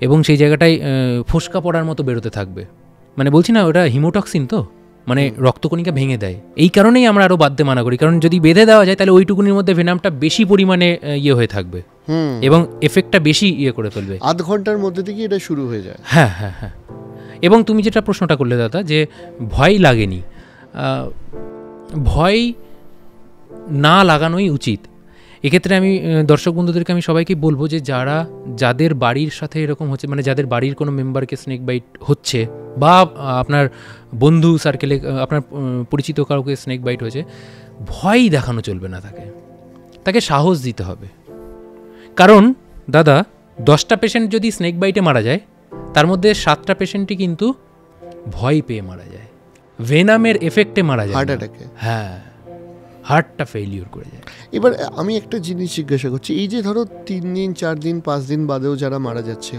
Speaker 1: এবং সেই জায়গাটায় ফোসকা পড়ার মতো বেরোতে থাকবে। মানে বলছি না, ওটা হিমোটক্সিন, তো মানে রক্তকণিকা ভেঙে দেয়, এই কারণেই আমরা আরও বাঁধতে মানা করি, কারণ যদি বেঁধে দেওয়া যায় তাহলে ওইটুকুনির মধ্যে ভেনামটা বেশি পরিমাণে হয়ে থাকবে এবং এফেক্টটা বেশি করে ফেলবে।
Speaker 2: আধ ঘন্টার মধ্যে থেকে এটা শুরু হয়ে যায়।
Speaker 1: হ্যাঁ হ্যাঁ হ্যাঁ। এবং তুমি যেটা প্রশ্নটা করলে দাদা, যে ভয় লাগেনি, ভয় না লাগানোই উচিত। এক্ষেত্রে আমি দর্শক বন্ধুদেরকে আমি সবাইকে বলবো যে যাদের বাড়ির সাথে এরকম হচ্ছে, মানে যাদের বাড়ির কোনো মেম্বারকে স্নেক বাইট হচ্ছে বা আপনার বন্ধু সার্কেলে আপনার পরিচিত কাউকে স্নেক বাইট হয়েছে, ভয় দেখানো চলবে না তাকে তাকে সাহস দিতে হবে। কারণ দাদা 10টা পেশেন্ট যদি স্নেক বাইটে মারা যায়, তার মধ্যে 7টা পেশেন্টই কিন্তু ভয় পেয়ে মারা যায়, ভেনামের এফেক্টে মারা যায়,
Speaker 2: হার্ট অ্যাটাকে।
Speaker 1: হ্যাঁ, হার্টটা ফেইলিওর করে যায়।
Speaker 2: এবার আমি একটা জিনিস জিজ্ঞাসা করছি, এই যে ধরো 3 দিন 4 দিন 5 দিন বাদেও যারা মারা যাচ্ছে,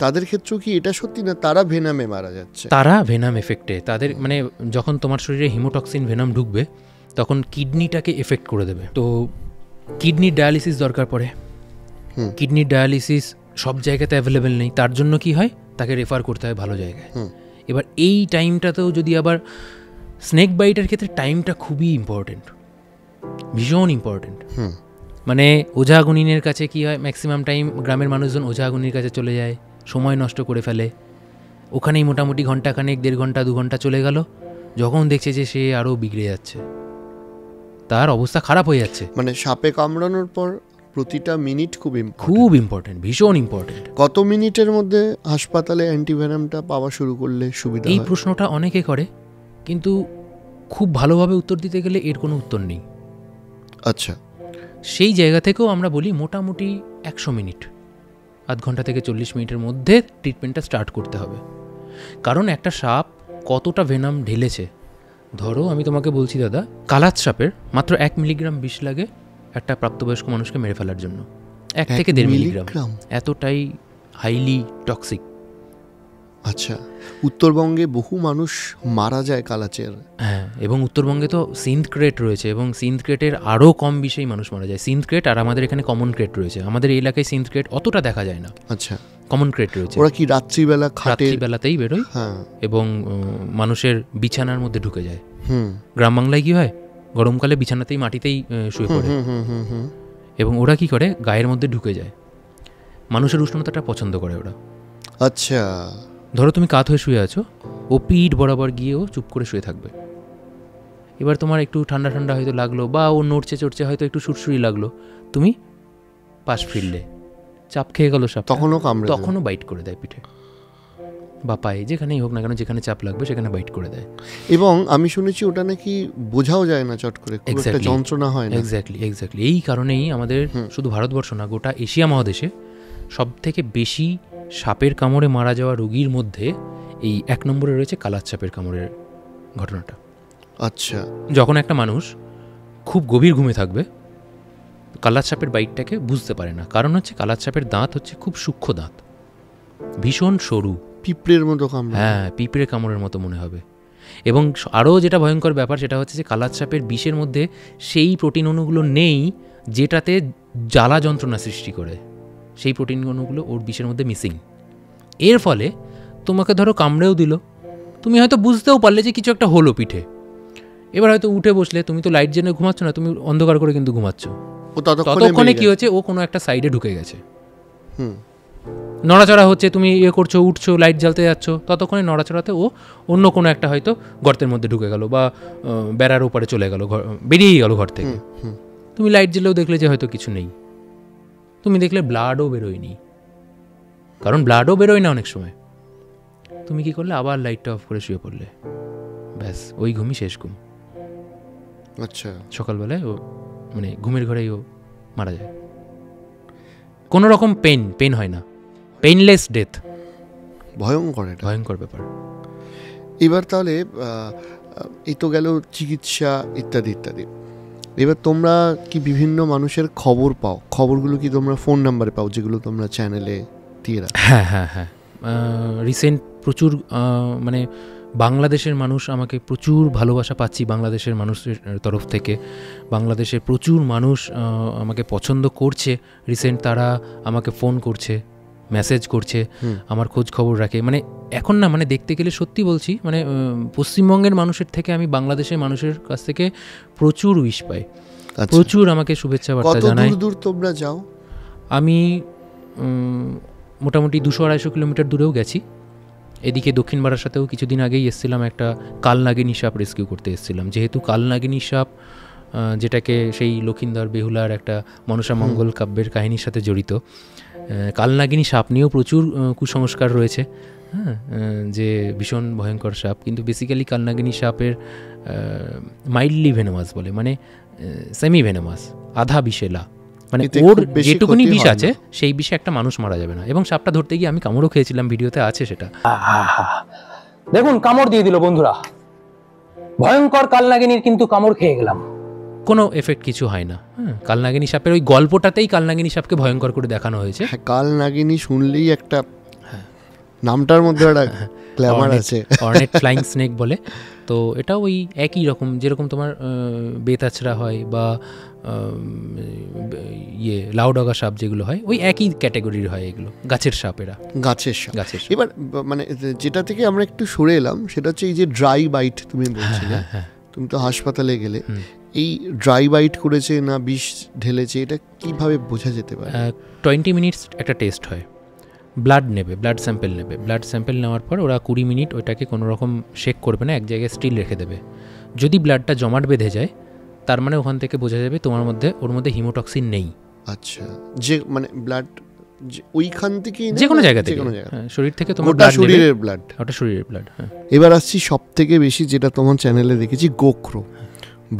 Speaker 2: তাদের ক্ষেত্রেও কি এটা সত্যি না তারা ভেনামে মারা যাচ্ছে?
Speaker 1: তারা ভেনাম এফেক্টে, তাদের মানে যখন তোমার শরীরে হিমোটক্সিন ভেনাম ঢুকবে তখন কিডনিটাকে এফেক্ট করে দেবে। তো কিডনির ডায়ালিসিস দরকার পড়ে। কিডনির ডায়ালিসিস সব জায়গাতে অ্যাভেলেবেল নেই, তার জন্য কি হয়, তাকে রেফার করতে হয় ভালো জায়গায়। এবার এই টাইমটাতেও যদি আবার স্নেক বাইটের ক্ষেত্রে টাইমটা খুবই ইম্পর্টেন্ট, ভীষণ ইম্পর্টেন্ট। মানে ওঝা গুনিনের কাছে কি হয়, ম্যাক্সিমাম টাইম গ্রামের মানুষজন ওঝা গুনির কাছে চলে যায়, সময় নষ্ট করে ফেলে, ওখানেই মোটামুটি ঘন্টাখানেক 1.5 ঘন্টা 2 ঘন্টা চলে গেল, যখন দেখছে যে সে আরও বিগড়ে যাচ্ছে, তার অবস্থা খারাপ হয়ে যাচ্ছে।
Speaker 2: মানে সাপে কামড়ানোর পর প্রতিটা মিনিট
Speaker 1: খুব ইম্পর্টেন্ট, ভীষণ ইম্পর্টেন্ট।
Speaker 2: কত মিনিটের মধ্যে হাসপাতালে অ্যান্টিভেনামটা পাওয়া শুরু করলে সুবিধা?
Speaker 1: এই প্রশ্নটা অনেকে করে, কিন্তু খুব ভালোভাবে উত্তর দিতে গেলে এর কোনো উত্তর নেই।
Speaker 2: আচ্ছা,
Speaker 1: সেই জায়গা থেকেও আমরা বলি মোটামুটি 100 মিনিট, আধ ঘন্টা থেকে 40 মিনিটের মধ্যে ট্রিটমেন্টটা স্টার্ট করতে হবে। কারণ একটা সাপ কতটা ভেনাম ঢেলেছে, ধরো আমি তোমাকে বলছি দাদা, কালাত সাপের মাত্র 1 মিলিগ্রাম বিষ লাগে একটা প্রাপ্তবয়স্ক মানুষকে মেরে ফেলার জন্য, 1 থেকে 1.5 মিলিগ্রাম, এতটাই হাইলি টক্সিক।
Speaker 2: আচ্ছা, উত্তরবঙ্গে বহু মানুষ মারা যায় কালাচের।
Speaker 1: হ্যাঁ, এবং উত্তরবঙ্গে তো সিন্ধ ক্রেট রয়েছে, এবং সিন্ধ ক্রেটের আরও কম বিষেই মানুষ মারা যায়। সিন্ধ ক্রেট আর আমাদের এখানে কমন ক্রেট রয়েছে, আমাদের এই এলাকায় সিন্ধ ক্রেট অতটা দেখা যায় না।
Speaker 2: আচ্ছা,
Speaker 1: কমন ক্রেট রয়েছে।
Speaker 2: ওরা কি রাত্রিবেলাতেই
Speaker 1: বেরোয়? হ্যাঁ, এবং মানুষের বিছানার মধ্যে ঢুকে যায়। গ্রাম বাংলায় কি হয়, গরমকালে বিছানাতেই মাটিতেই শুয়ে পড়ে, এবং ওরা কি করে, গায়ের মধ্যে ঢুকে যায়, মানুষের উষ্ণতাটা পছন্দ করে ওরা।
Speaker 2: আচ্ছা,
Speaker 1: ধরো তুমি কাত হয়ে শুয়ে আছো, ও পিঠ বরাবর গিয়েও চুপ করে শুয়ে থাকবে। এবার তোমার একটু ঠান্ডা ঠান্ডা হয়তো লাগলো, বা ও নড়ছে চড়ছে, হয়তো একটু সুরসুরি লাগলো, তুমি পাশ ফিরলে, চাপ খেয়ে গেল সাপ, তখনও বাইট করে দেয় পিঠে বা পায়ে, যেখানেই হোক না কেন, যেখানে চাপ লাগবে সেখানে বাইট করে দেয়।
Speaker 2: এবং আমি শুনেছি ওটা নাকি বোঝাও যায় না চট করে, খুব একটা যন্ত্রণা হয় না।
Speaker 1: এক্স্যাক্টলি। এই কারণেই আমাদের শুধু ভারতবর্ষ না, গোটা এশিয়া মহাদেশে সব থেকে বেশি সাপের কামড়ে মারা যাওয়া রোগীর মধ্যে এই 1 নম্বরে রয়েছে কালাত সাপের কামড়ের ঘটনাটা।
Speaker 2: আচ্ছা,
Speaker 1: যখন একটা মানুষ খুব গভীর ঘুমে থাকবে, কালাত সাপের বাইটটাকে বুঝতে পারে না, কারণ হচ্ছে কালাত সাপের দাঁত হচ্ছে খুব সূক্ষ্ম দাঁত, ভীষণ সরু,
Speaker 2: পিঁপড়ের মতো কামড়।
Speaker 1: হ্যাঁ, পিঁপড়ে কামড়ের মতো মনে হবে। এবং আরও যেটা ভয়ঙ্কর ব্যাপার সেটা হচ্ছে যে কালাত সাপের বিষের মধ্যে সেই প্রোটিন অণুগুলো নেই যেটাতে জ্বালা যন্ত্রণা সৃষ্টি করে, সেই প্রোটিন অণুগুলো ওর বিষের মধ্যে মিসিং। এর ফলে তোমাকে ধরো কামড়েও দিল, তুমি হয়তো বুঝতেও পারলে যে কিছু একটা হলো পিঠে, এবার হয়তো উঠে বসলে, তুমি তো লাইট জেনে ঘুমাচ্ছ না, তুমি অন্ধকার করে কিন্তু ঘুমাচ্ছ, ততক্ষণে কি হচ্ছে, ও কোনো একটা সাইডে ঢুকে গেছে, নড়াচড়া হচ্ছে, তুমি করছো, উঠছো, লাইট জ্বালতে যাচ্ছ, ততক্ষণে নড়াচড়াতে ও অন্য কোনো একটা হয়তো গর্তের মধ্যে ঢুকে গেল, বা বেড়ার ওপারে চলে গেল, বেরিয়েই গেল ঘর থেকে। তুমি লাইট জ্বেলেও দেখলে যে হয়তো কিছু নেই, তুমি দেখলে ব্লাডও বেরোয়নি, কারণ ব্লাডও বেরোয় না অনেক সময়। তুমি কি করলে, আবার লাইটটা অফ করে শুয়ে পড়লে, ব্যাস ওই ঘুমই শেষ ঘুম।
Speaker 2: আচ্ছা,
Speaker 1: সকালবেলায় ও মানে ঘুমের ঘরেই ও মারা যায়, কোনো রকম পেন হয় না, পেইনলেস ডেথ। ভয়ঙ্কর ব্যাপার।
Speaker 2: এবার তাহলে এই তো গেল চিকিৎসা ইত্যাদি ইত্যাদি, এবার তোমরা কি বিভিন্ন মানুষের খবর পাও? খবরগুলো কি তোমরা ফোন নাম্বারে পাও, যেগুলো তোমরা চ্যানেলে দিয়ে রাখো?
Speaker 1: হ্যাঁ, রিসেন্ট প্রচুর মানে বাংলাদেশের মানুষ, আমাকে প্রচুর ভালোবাসা পাচ্ছি বাংলাদেশের মানুষের তরফ থেকে। বাংলাদেশের প্রচুর মানুষ আমাকে পছন্দ করছে, রিসেন্ট তারা আমাকে ফোন করছে, মেসেজ করছে, আমার খোঁজ খবর রাখে। মানে এখন না, মানে দেখতে গেলে সত্যি বলছি, মানে পশ্চিমবঙ্গের মানুষের থেকে আমি বাংলাদেশের মানুষের কাছ থেকে প্রচুর উইশ পাই, প্রচুর আমাকে শুভেচ্ছা বার্তা জানায়।
Speaker 2: কত দূর তোমরা যাও?
Speaker 1: আমি মোটামুটি 200-250 কিলোমিটার দূরেও গেছি। এদিকে দক্ষিণ বারাসাতেও কিছুদিন আগেই এসেছিলাম, একটা কালনাগিনী সাপ রেস্কিউ করতে এসেছিলাম। যেহেতু কালনাগিনী সাপ, যেটাকে সেই লক্ষিন্দর বেহুলার একটা মনসা মঙ্গল কাব্যের কাহিনীর সাথে জড়িত, কালনাগিনী সাপ নিয়েও প্রচুর কুসংস্কার রয়েছে, হ্যাঁ, যে ভীষণ ভয়ঙ্কর সাপ। কিন্তু বেসিক্যালি কালনাগিনী সাপের মাইল্ডলি ভেনামাস বলে, মানে সেমি ভেনামাস, আধা বিষেলা, মানে ওর যেটুকুনি বিষ আছে সেই বিষে একটা মানুষ মারা যাবে না। এবং সাপটা ধরতে গিয়ে আমি কামড়ও খেয়েছিলাম, ভিডিওতে আছে সেটা।
Speaker 3: দেখুন কামড় দিয়ে দিল বন্ধুরা, ভয়ঙ্কর কালনাগিনীর কিন্তু কামড় খেয়ে গেলাম,
Speaker 1: কোনো এফেক্ট কিছু হয় না। হ্যাঁ, কালনাগিনী সাপের ওই গল্পটাতেই কালনাগিনী সাপকে ভয়ঙ্কর করে দেখানো হয়েছে।
Speaker 2: কালনাগিনী শুনলেই একটা নামটার মধ্যে একটা গ্ল্যামার আছে,
Speaker 1: অর্নেট ফ্লাইং স্নেক বলে। তো এটা ওই একই রকম, যেরকম তোমার বেতাছড়া হয় বা লাউডগা সাপ যেগুলো হয়, ওই একই ক্যাটাগরির হয় এগুলো, গাছের সাপ এরা, গাছের সাপ।
Speaker 2: এবার মানে যেটা থেকে আমরা একটু সরে এলাম সেটা হচ্ছে এই যে ড্রাই বাইট তুমি বলছিলে, তুমি তো হাসপাতালে গেলে, এই ড্রাই বাইট করেছে না বিষ ঢেলেছে এটা কিভাবে বোঝা যেতে পারে?
Speaker 1: 20 মিনিটস একটা টেস্ট হয়, ব্লাড নেবে, ব্লাড স্যাম্পেল নেবে, ব্লাড স্যাম্পেল নেওয়ার পর ওরা 20 মিনিট ওইটাকে কোনো রকম শেক করবে না, এক জায়গায় স্টিল রেখে দেবে। যদি ব্লাডটা জমাট বেঁধে যায় তার মানে ওখান থেকে বোঝা যাবে তোমার মধ্যে, ওর মধ্যে হিমোটক্সিন নেই।
Speaker 2: আচ্ছা, যে মানে ব্লাড ওইখান থেকে
Speaker 1: যে কোনো জায়গা থেকে, শরীর থেকে তোমার ব্লাড,
Speaker 2: শরীরের ব্লাড,
Speaker 1: ওটা শরীরের ব্লাড। হ্যাঁ,
Speaker 2: এবার আসছি সব থেকে বেশি যেটা তোমার চ্যানেলে দেখেছি, গোখরো,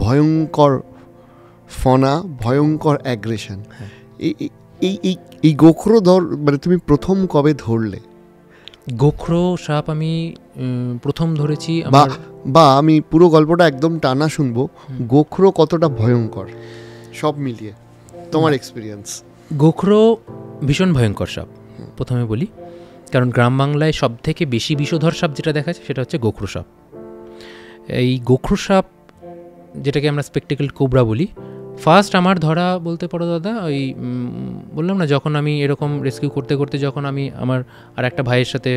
Speaker 2: ভয়ঙ্কর ফনা, ভয়ঙ্কর অ্যাগ্রেশন। এই গোখরো মানে তুমি প্রথম কবে ধরলে?
Speaker 1: গোখরো সাপ আমি প্রথম ধরেছি,
Speaker 2: বা আমি পুরো গল্পটা একদম টানা শুনবো, গোখরো কতটা ভয়ঙ্কর সব মিলিয়ে তোমার এক্সপিরিয়েন্স।
Speaker 1: গোখরো ভীষণ ভয়ঙ্কর সাপ, প্রথমে বলি, কারণ গ্রাম বাংলায় সব থেকে বেশি বিষধর সাপ যেটা দেখা যায় সেটা হচ্ছে গোখরো সাপ। এই গোখরো সাপ যেটাকে আমরা স্পেকটেকল কোবরা বলি, ফার্স্ট আমার ধরা বলতে পারো দাদা, ওই বললাম না, যখন আমি এরকম রেস্কিউ করতে করতে যখন আমি আমার আর একটা ভাইয়ের সাথে,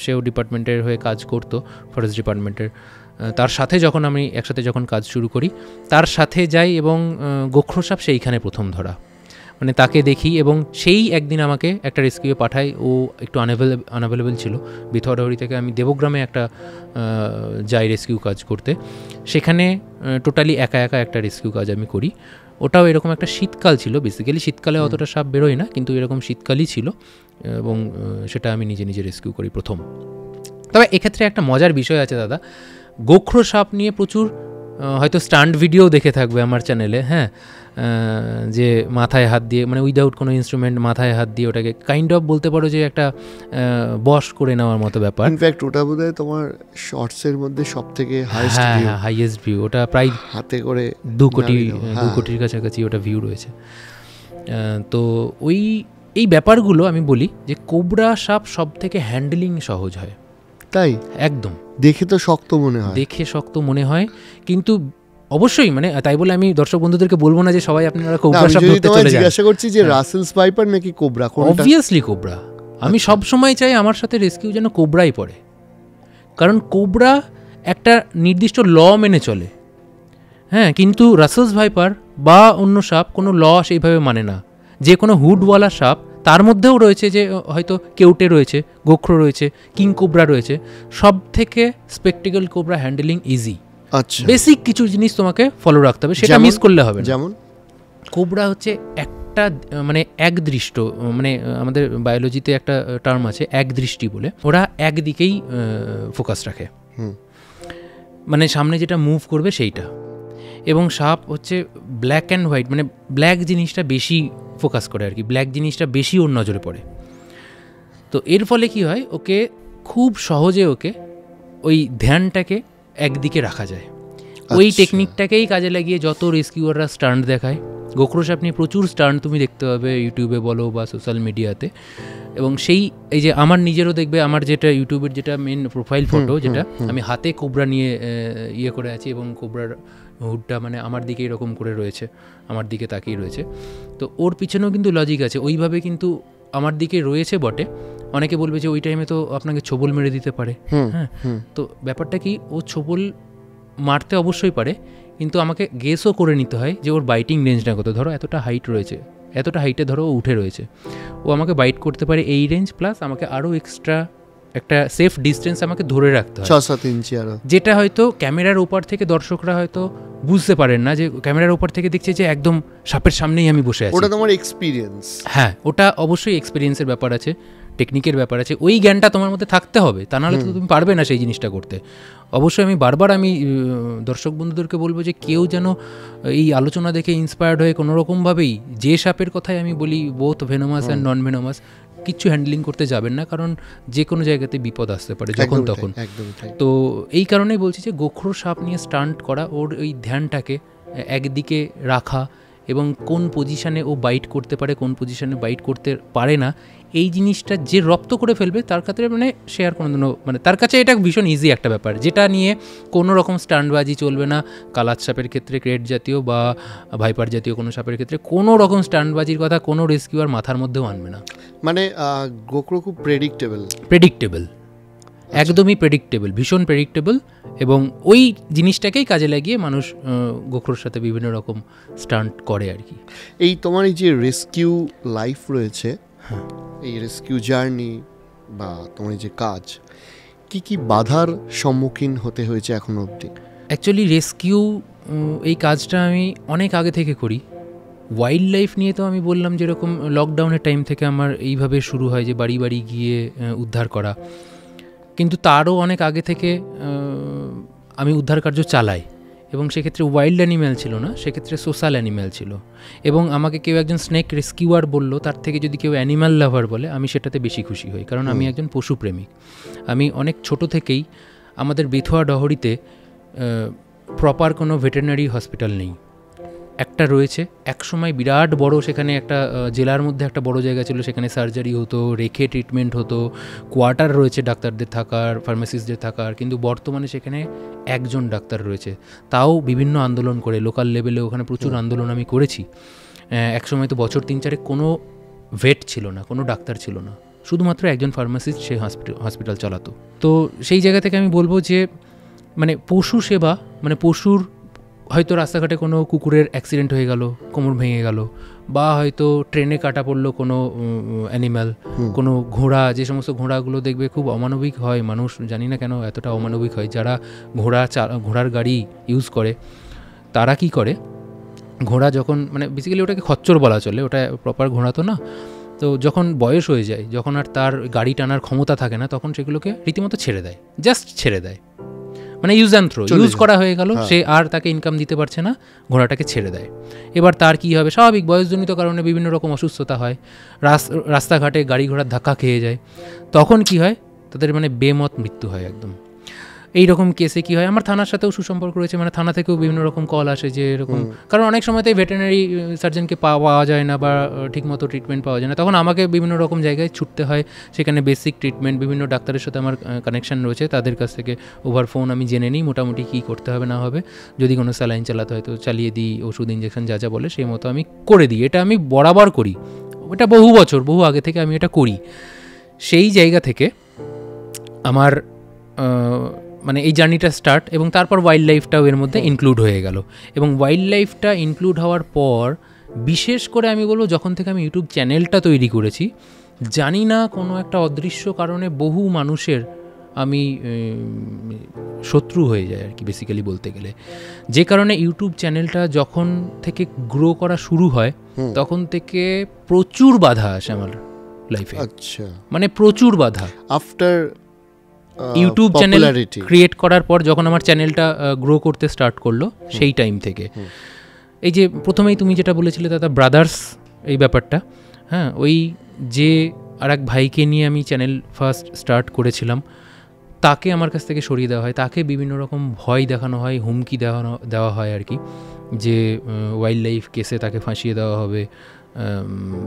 Speaker 1: সেও ডিপার্টমেন্টের হয়ে কাজ করতো, ফরেস্ট ডিপার্টমেন্টের, তার সাথে যখন আমি একসাথে যখন কাজ শুরু করি, তার সাথে যাই এবং গোখরো সাপ সেইখানে প্রথম ধরা, মানে তাকে দেখি এবং সেই একদিন আমাকে একটা রেস্কিউয়ে পাঠায়। ও একটু আনঅ্যাভেলেবেল ছিল, বিথরহরি থেকে আমি দেবগ্রামে একটা যাই রেস্কিউ কাজ করতে, সেখানে টোটালি একা একা একটা রেস্কিউ কাজ আমি করি। ওটাও এরকম একটা শীতকাল ছিল, বেসিক্যালি শীতকালে অতটা সাপ বেরোয় না, কিন্তু এরকম শীতকালই ছিল এবং সেটা আমি নিজে নিজে রেস্কিউ করি প্রথম। তবে এক্ষেত্রে একটা মজার বিষয় আছে দাদা, গোখরো সাপ নিয়ে প্রচুর হয়তো স্টান্ট ভিডিও দেখে থাকবে আমার চ্যানেলে, হ্যাঁ, যে মাথায় হাত দিয়ে, মানে উইদাউট কোনো ইনস্ট্রুমেন্ট মাথায় হাত দিয়ে ওটাকে কাইন্ড অফ বলতে পারো যে একটা বশ করে নেওয়ার মতো ব্যাপার।
Speaker 2: ইনফ্যাক্ট ওটা বোধহয় তোমার শর্টসের মধ্যে সব থেকে হাইয়েস্ট ভিউ,
Speaker 1: ওটা প্রায়
Speaker 2: হাতে করে
Speaker 1: 2 কোটির কাছাকাছি ওটা ভিউ রয়েছে। তো এই ব্যাপারগুলো আমি বলি যে কোবরা সাপ সব থেকে হ্যান্ডেলিং সহজ হয়।
Speaker 2: তাই?
Speaker 1: একদম,
Speaker 2: দেখে তো শক্ত মনে হয়, কিন্তু অবশ্যই, মানে তাই বলে আমি দর্শক বন্ধুদেরকে বলবো না যে সবাই আপনারা কোবরা সাপ ধরতে চলে যান। জিজ্ঞাসা করছি যে রাসেলস ভাইপার নাকি কোবরা, কোনটা?
Speaker 1: Obviously cobra. আমি সব সময় চাই আমার সাথে রেস্কিউ যেন কোবরাই পড়ে, কারণ কোবরা একটা নির্দিষ্ট ল মেনে চলে, হ্যাঁ, কিন্তু রাসেলস ভাইপার বা অন্য সাপ কোনো ল সেইভাবে মানে না। যে কোনো হুডওয়ালা সাপ, তার মধ্যেও রয়েছে যে হয়তো কেউটে রয়েছে, গোখরো রয়েছে, কিং কোবরা রয়েছে, সব থেকে স্পেকটেকল কোবরা হ্যান্ডেলিং ইজি।
Speaker 2: আচ্ছা,
Speaker 1: বেসিক কিছু জিনিস তোমাকে ফলো রাখতে হবে, সেটা মিস করলে হবে না।
Speaker 2: যেমন
Speaker 1: কোবরা হচ্ছে একটা মানে একদৃষ্ট, মানে আমাদের বায়োলজিতে একটা টার্ম আছে একদৃষ্টি বলে, ওরা একদিকেই ফোকাস রাখে, মানে সামনে যেটা মুভ করবে সেইটা। এবং সাপ হচ্ছে ব্ল্যাক অ্যান্ড হোয়াইট, মানে ব্ল্যাক জিনিসটা বেশি ফোকাস করে আর কি, ব্ল্যাক জিনিসটা বেশি ওর নজরে পড়ে। তো এর ফলে কি হয়, ওকে খুব সহজে ওই ধ্যানটাকে একদিকে রাখা যায়। ওই টেকনিকটাকেই কাজে লাগিয়ে যত রেস্কিউয়াররা স্টান্ট দেখায়, গোখরো সাপ নিয়ে প্রচুর স্টান্ট তুমি দেখতে পাবে ইউটিউবে বলো বা সোশ্যাল মিডিয়াতে। এবং এই যে আমার নিজেরও দেখবে, আমার যেটা ইউটিউবের যেটা মেন প্রোফাইল ফটো, যেটা আমি হাতে কোবরা নিয়ে ইয়ে করে আছি এবং কোবরার হুডটা মানে আমার দিকে এরকম করে রয়েছে, আমার দিকে তাকিয়ে রয়েছে। তো ওর পিছনেও কিন্তু লজিক আছে, ওইভাবে কিন্তু আমার দিকে রয়েছে বটে। অনেকে বলবে যে ওই টাইমে তো আপনাকে ছোবল মেরে দিতে পারে, হ্যাঁ, তো ব্যাপারটা কি, ও ছোবল মারতে অবশ্যই পারে, কিন্তু আমাকে গেসও করে নিতে হয় যে ওর বাইটিং রেঞ্জটা কত। ধরো এতটা হাইট রয়েছে, এতটা হাইটে ধরো ও উঠে রয়েছে, ও আমাকে বাইট করতে পারে এই রেঞ্জ, প্লাস আমাকে আরও এক্সট্রা একটা সেফ ডিস্টেন্স আমাকে ধরে রাখতে হয়,
Speaker 2: 6-7 ইঞ্চি আরো,
Speaker 1: যেটা হয়তো ক্যামেরার ওপার থেকে দর্শকরা হয়তো বুঝতে পারেন না, যে ক্যামেরার ওপার থেকে দেখছে যে একদম সাপের সামনেই আমি বসে আছি।
Speaker 2: ওটা তোমার এক্সপিরিয়েন্স।
Speaker 1: হ্যাঁ, ওটা অবশ্যই এক্সপিরিয়েন্সের ব্যাপার আছে, টেকনিকের ব্যাপার আছে, ওই জ্ঞানটা তোমার মধ্যে থাকতে হবে, তা নাহলে তো তুমি পারবে না সেই জিনিসটা করতে। অবশ্যই আমি বারবার দর্শক বন্ধুদেরকে বলবো যে কেউ যেন এই আলোচনা দেখে ইন্সপায়ার্ড হয়ে কোনোরকমভাবেই যে সাপের কথাই আমি বলি, both venomous and non venomous, কিচ্ছু হ্যান্ডলিং করতে যাবেন না, কারণ যে কোনো জায়গাতে বিপদ আসতে পারে যখন তখন। তো এই কারণেই বলছি যে গোখরো সাপ নিয়ে স্টান্ট করা, ওর ওই ধ্যানটাকে একদিকে রাখা এবং কোন পজিশানে ও বাইট করতে পারে, কোন পজিশানে বাইট করতে পারে না, এই জিনিসটা যে রপ্ত করে ফেলবে তার ক্ষেত্রে মানে সে আর কোনোদিনও মানে তার কাছে এটা ভীষণ ইজি একটা ব্যাপার, যেটা নিয়ে কোনো রকম স্টান্টবাজি চলবে না। কালাত সাপের ক্ষেত্রে, ক্রেট জাতীয় বা ভাইপার জাতীয় কোনো সাপের ক্ষেত্রে কোনো রকম স্টান্টবাজির কথা কোনো রেস্কিউয়ার মাথার মধ্যেও আনবে না।
Speaker 2: মানে গোখরো খুব
Speaker 1: প্রেডিক্টেবল, একদমই প্রেডিক্টেবল, ভীষণ প্রেডিক্টেবল, এবং ওই জিনিসটাকেই কাজে লাগিয়ে মানুষ গোখরোর সাথে বিভিন্ন রকম স্টান্ট করে আর কি।
Speaker 2: এই তোমার এই যে রেস্কিউ লাইফ রয়েছে, এই রেস্কিউ জার্নি বা তোমার এই যে কাজ, কি কি বাধার সম্মুখীন হতে হয়েছে এখনো অবধি?
Speaker 1: অ্যাকচুয়ালি রেস্কিউ এই কাজটা আমি অনেক আগে থেকে করি। ওয়াইল্ড লাইফ নিয়ে তো আমি বললাম যেরকম লকডাউনের টাইম থেকে আমার এইভাবে শুরু হয় যে বাড়ি বাড়ি গিয়ে উদ্ধার করা, কিন্তু তারও অনেক আগে থেকে আমি উদ্ধার কার্য চালাই, এবং সেক্ষেত্রে ওয়াইল্ড অ্যানিম্যাল ছিল না, সেক্ষেত্রে সোশ্যাল অ্যানিম্যাল ছিল। এবং আমাকে কেউ একজন স্নেক রেস্কিউয়ার বললো, তার থেকে যদি কেউ অ্যানিম্যাল লাভার বলে আমি সেটাতে বেশি খুশি হই, কারণ আমি একজন পশুপ্রেমিক। আমি অনেক ছোট থেকেই, আমাদের বেথুয়া ডহরিতে প্রপার কোনো ভেটেরিনারি হসপিটাল নেই, একটা রয়েছে একসময় বিরাট বড়, সেখানে একটা জেলার মধ্যে একটা বড় জায়গা ছিল, সেখানে সার্জারি হতো, রেখে ট্রিটমেন্ট হতো, কোয়ার্টার রয়েছে ডাক্তারদের থাকার, ফার্মাসিস্টদের থাকার, কিন্তু বর্তমানে সেখানে একজন ডাক্তার রয়েছে, তাও বিভিন্ন আন্দোলন করে, লোকাল লেভেলে ওখানে প্রচুর আন্দোলন আমি করেছি। একসময় তো বছর 3-4 কোনো ভেট ছিল না, কোনো ডাক্তার ছিল না, শুধুমাত্র একজন ফার্মাসিস্ট সে হসপিটাল চালাতো। তো সেই জায়গা থেকে আমি বলবো যে মানে পশু সেবা, মানে পশুর হয়তো রাস্তাঘাটে কোনো কুকুরের অ্যাক্সিডেন্ট হয়ে গেল, কোমর ভেঙে গেল, বা হয়তো ট্রেনে কাটা পড়লো কোনো অ্যানিম্যাল, কোনো ঘোড়া, যে সমস্ত ঘোড়াগুলো দেখবে খুব অমানবিক হয়, মানুষ জানি না কেন এতটা অমানবিক হয়, যারা ঘোড়ার গাড়ি ইউজ করে তারা কি করে, ঘোড়া যখন মানে বেসিক্যালি ওটাকে খচ্চর বলা চলে, ওটা প্রপার ঘোড়া তো না, তো যখন বয়স হয়ে যায়, যখন আর তার গাড়ি টানার ক্ষমতা থাকে না, তখন সেগুলোকে রীতিমতো ছেড়ে দেয়, জাস্ট ছেড়ে দেয়, মানে ইউজ অ্যান্ড থ্রো, ইউজ করা হয়ে গেল, সে আর তাকে ইনকাম দিতে পারছে না, ঘোড়াটাকে ছেড়ে দেয়। এবার তার কি হবে, স্বাভাবিক বয়সজনিত কারণে বিভিন্ন রকম অসুস্থতা হয়, রাস্তাঘাটে গাড়ি ঘোড়ার ধাক্কা খেয়ে যায়, তখন কি হয়, তাদের মানে বেমত মৃত্যু হয় একদম। এই রকম কেসে কি হয়, আমার থানার সাথেও সুসম্পর্ক রয়েছে, মানে থানা থেকেও বিভিন্ন রকম কল আসে যে এরকম, কারণ অনেক সময়তেই ভেটেরিনারি সার্জনকে পাওয়া যায় না বা ঠিকমতো ট্রিটমেন্ট পাওয়া যায় না, তখন আমাকে বিভিন্ন রকম জায়গায় ছুটতে হয়, সেখানে বেসিক ট্রিটমেন্ট, বিভিন্ন ডাক্তারের সাথে আমার কানেকশান রয়েছে, তাদের কাছ থেকে ওভার ফোন আমি জেনে নিই মোটামুটি কী করতে হবে না হবে, যদি কোনো স্যালাইন চালাতে হয় তো চালিয়ে দিই, ওষুধ ইঞ্জেকশন যা যা বলে সেই মতো আমি করে দিই। এটা আমি বরাবর করি, এটা বহু আগে থেকে আমি এটা করি। সেই জায়গা থেকে আমার মানে এই জার্নিটা স্টার্ট, এবং তারপর ওয়াইল্ড লাইফটাও এর মধ্যে ইনক্লুড হয়ে গেল। এবং ওয়াইল্ড লাইফটা ইনক্লুড হওয়ার পর বিশেষ করে আমি বলবো, যখন থেকে আমি ইউটিউব চ্যানেলটা তৈরি করেছি, জানি না কোনো একটা অদৃশ্য কারণে বহু মানুষের আমি শত্রু হয়ে যায় আর কি, বেসিক্যালি বলতে গেলে। যে কারণে ইউটিউব চ্যানেলটা যখন থেকে গ্রো করা শুরু হয়, তখন থেকে প্রচুর বাধা আসে আমার লাইফে। আচ্ছা, মানে প্রচুর বাধা। আফটার ইউটিউব চ্যানেল ক্রিয়েট করার পর, যখন আমার চ্যানেলটা গ্রো করতে স্টার্ট করলো, সেই টাইম থেকে এই যে প্রথমেই তুমি যেটা বলেছিলে দাদা, ব্রাদার্স, এই ব্যাপারটা, হ্যাঁ, ওই যে আর এক ভাইকে নিয়ে আমি চ্যানেল ফার্স্ট স্টার্ট করেছিলাম, তাকে আমার কাছ থেকে সরিয়ে দেওয়া হয়, তাকে বিভিন্ন রকম ভয় দেখানো হয়, হুমকি দেওয়া হয় আর কি, যে ওয়াইল্ড লাইফ কেসে তাকে ফাঁসিয়ে দেওয়া হবে,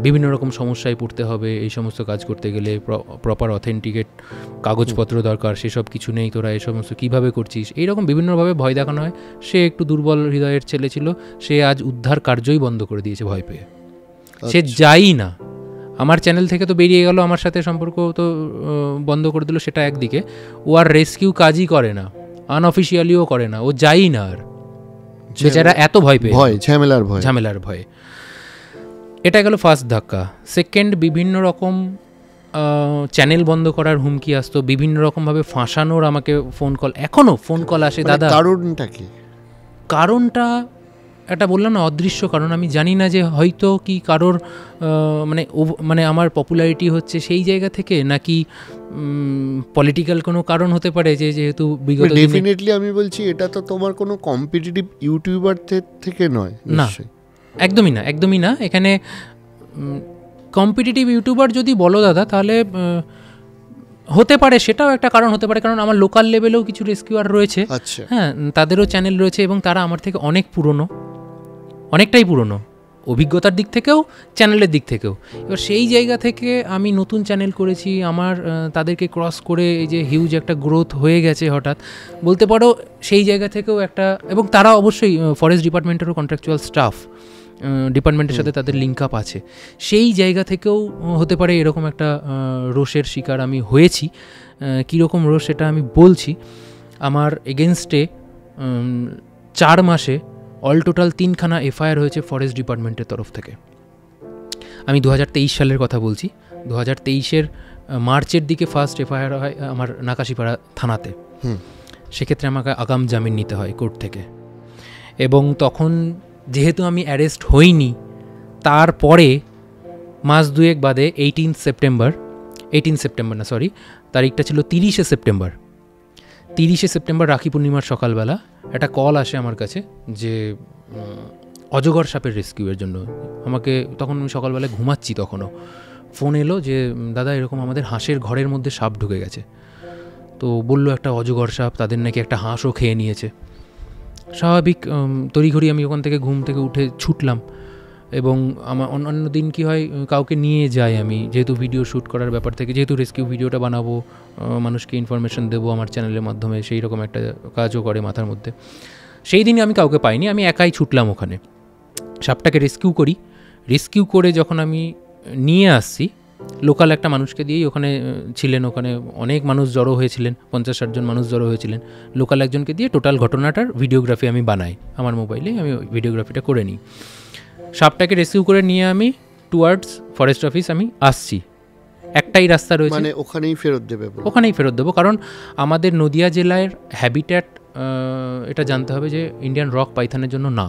Speaker 1: বিভিন্ন রকম সমস্যায় পড়তে হবে, এই সমস্ত কাজ করতে গেলে প্রপার অথেন্টিকেট কাগজপত্র দরকার, সেসব কিছু নেই, তোরা এই সমস্ত কীভাবে করছিস, এইরকম বিভিন্নভাবে ভয় দেখানো হয়। সে একটু দুর্বল হৃদয়ের ছেলে ছিল, সে আজ উদ্ধার কার্যই বন্ধ করে দিয়েছে ভয় পেয়ে, সে যাই না, আমার চ্যানেল থেকে তো বেরিয়ে গেল, আমার সাথে সম্পর্ক তো বন্ধ করে দিল, সেটা একদিকে, ও আর রেস্কিউ কাজই করে না, আনঅফিসিয়ালিও করে না, ও যাই না আর, বেচারা এত ভয় পেয়ে, ঝামেলার ভয়ে। এটা গেল ফার্স্ট ধাক্কা। সেকেন্ড, বিভিন্ন রকম চ্যানেল বন্ধ করার হুমকি আসতো, বিভিন্ন রকমভাবে ফাঁসানোর আমাকে ফোন কল, এখনও ফোন কল আসে। দাদা, কারণটা একটা বললাম না অদৃশ্য কারণ, আমি জানি না যে হয়তো কি কারোর মানে আমার পপুলারিটি হচ্ছে সেই জায়গা থেকে, নাকি পলিটিক্যাল কোনো কারণ হতে পারে, যে যেহেতু বিগত
Speaker 2: ডেফিনেটলি আমি বলছি এটা তো তোমার কোনো কম্পিটিটিভ ইউটিউবার থেকে নয়।
Speaker 1: না, একদমই না। এখানে কম্পিটিটিভ ইউটিউবার যদি বলো দাদা, তাহলে হতে পারে, সেটাও একটা কারণ হতে পারে, কারণ আমার লোকাল লেভেলেও কিছু রেস্কিউয়ার রয়েছে। হ্যাঁ, তাদেরও চ্যানেল রয়েছে এবং তারা আমার থেকে অনেকটাই পুরনো অভিজ্ঞতার দিক থেকেও, চ্যানেলের দিক থেকেও। এবার সেই জায়গা থেকে আমি নতুন চ্যানেল করেছি, আমার তাদেরকে ক্রস করে এই যে হিউজ একটা গ্রোথ হয়ে গেছে হঠাৎ বলতে পারো, সেই জায়গা থেকেও একটা, এবং তারা অবশ্যই ফরেস্ট ডিপার্টমেন্টেরও কন্ট্রাকচুয়াল স্টাফ, ডিপার্টমেন্টের সাথে তাদের লিঙ্ক আপ আছে, সেই জায়গা থেকেও হতে পারে এরকম একটা রোষের শিকার আমি হয়েছি। কীরকম রোষ সেটা আমি বলছি। আমার এগেনস্টে 4 মাসে অল টোটাল 3খানা এফআইআর হয়েছে ফরেস্ট ডিপার্টমেন্টের তরফ থেকে। আমি 2023 সালের কথা বলছি। 2023-এর মার্চের দিকে ফার্স্ট এফআইআর হয় আমার নাকাশিপাড়া থানাতে। সেক্ষেত্রে আমাকে আগাম জামিন নিতে হয় কোর্ট থেকে, এবং তখন যেহেতু আমি অ্যারেস্ট হইনি, তারপরে মাস 2 বাদে 18 সেপ্টেম্বর না সরি, তারিখটা ছিল 30শে সেপ্টেম্বর রাখি পূর্ণিমার সকালবেলা একটা কল আসে আমার কাছে যে অজগর সাপের রেস্কিউয়ের জন্য। আমাকে তখন আমি সকালবেলায় ঘুমাচ্ছি, তখনও ফোন এলো যে দাদা এরকম আমাদের হাঁসের ঘরের মধ্যে সাপ ঢুকে গেছে। তো বললো একটা অজগর সাপ, তাদের নাকি একটা হাঁসও খেয়ে নিয়েছে। স্বাভাবিক তড়িঘড়ি আমি ওখান থেকে ঘুম থেকে উঠে ছুটলাম, এবং আমার অন্যান্য দিন কি হয়, কাউকে নিয়ে যাই আমি, যেহেতু ভিডিও শ্যুট করার ব্যাপার থেকে, যেহেতু রেস্কিউ ভিডিওটা বানাবো, মানুষকে ইনফরমেশন দেবো আমার চ্যানেলের মাধ্যমে, সেই রকম একটা কাজও করে মাথার মধ্যে। সেই দিনই আমি কাউকে পাইনি, আমি একাই ছুটলাম ওখানে, সাপটাকে রেস্কিউ করে যখন আমি নিয়ে আসছি, লোকাল একটা মানুষকে দিয়েই ওখানে ছিলেন, ওখানে অনেক মানুষ জড়ো হয়েছিলেন, 50-60 জন মানুষ জড়ো হয়েছিলেন, লোকাল একজনকে দিয়ে টোটাল ঘটনাটার ভিডিওগ্রাফি আমি বানাই আমার মোবাইলে, আমি ভিডিওগ্রাফিটা করে নিই। সাপটাকে রেস্কিউ করে নিয়ে আমি টুয়ার্ডস ফরেস্ট অফিস আমি আসছি। একটাই রাস্তা রয়েছে, মানে ওখানেই ফেরত দেবো, কারণ আমাদের নদিয়া জেলার হ্যাবিট্যাট এটা জানতে হবে যে ইন্ডিয়ান রক পাইথনের জন্য না,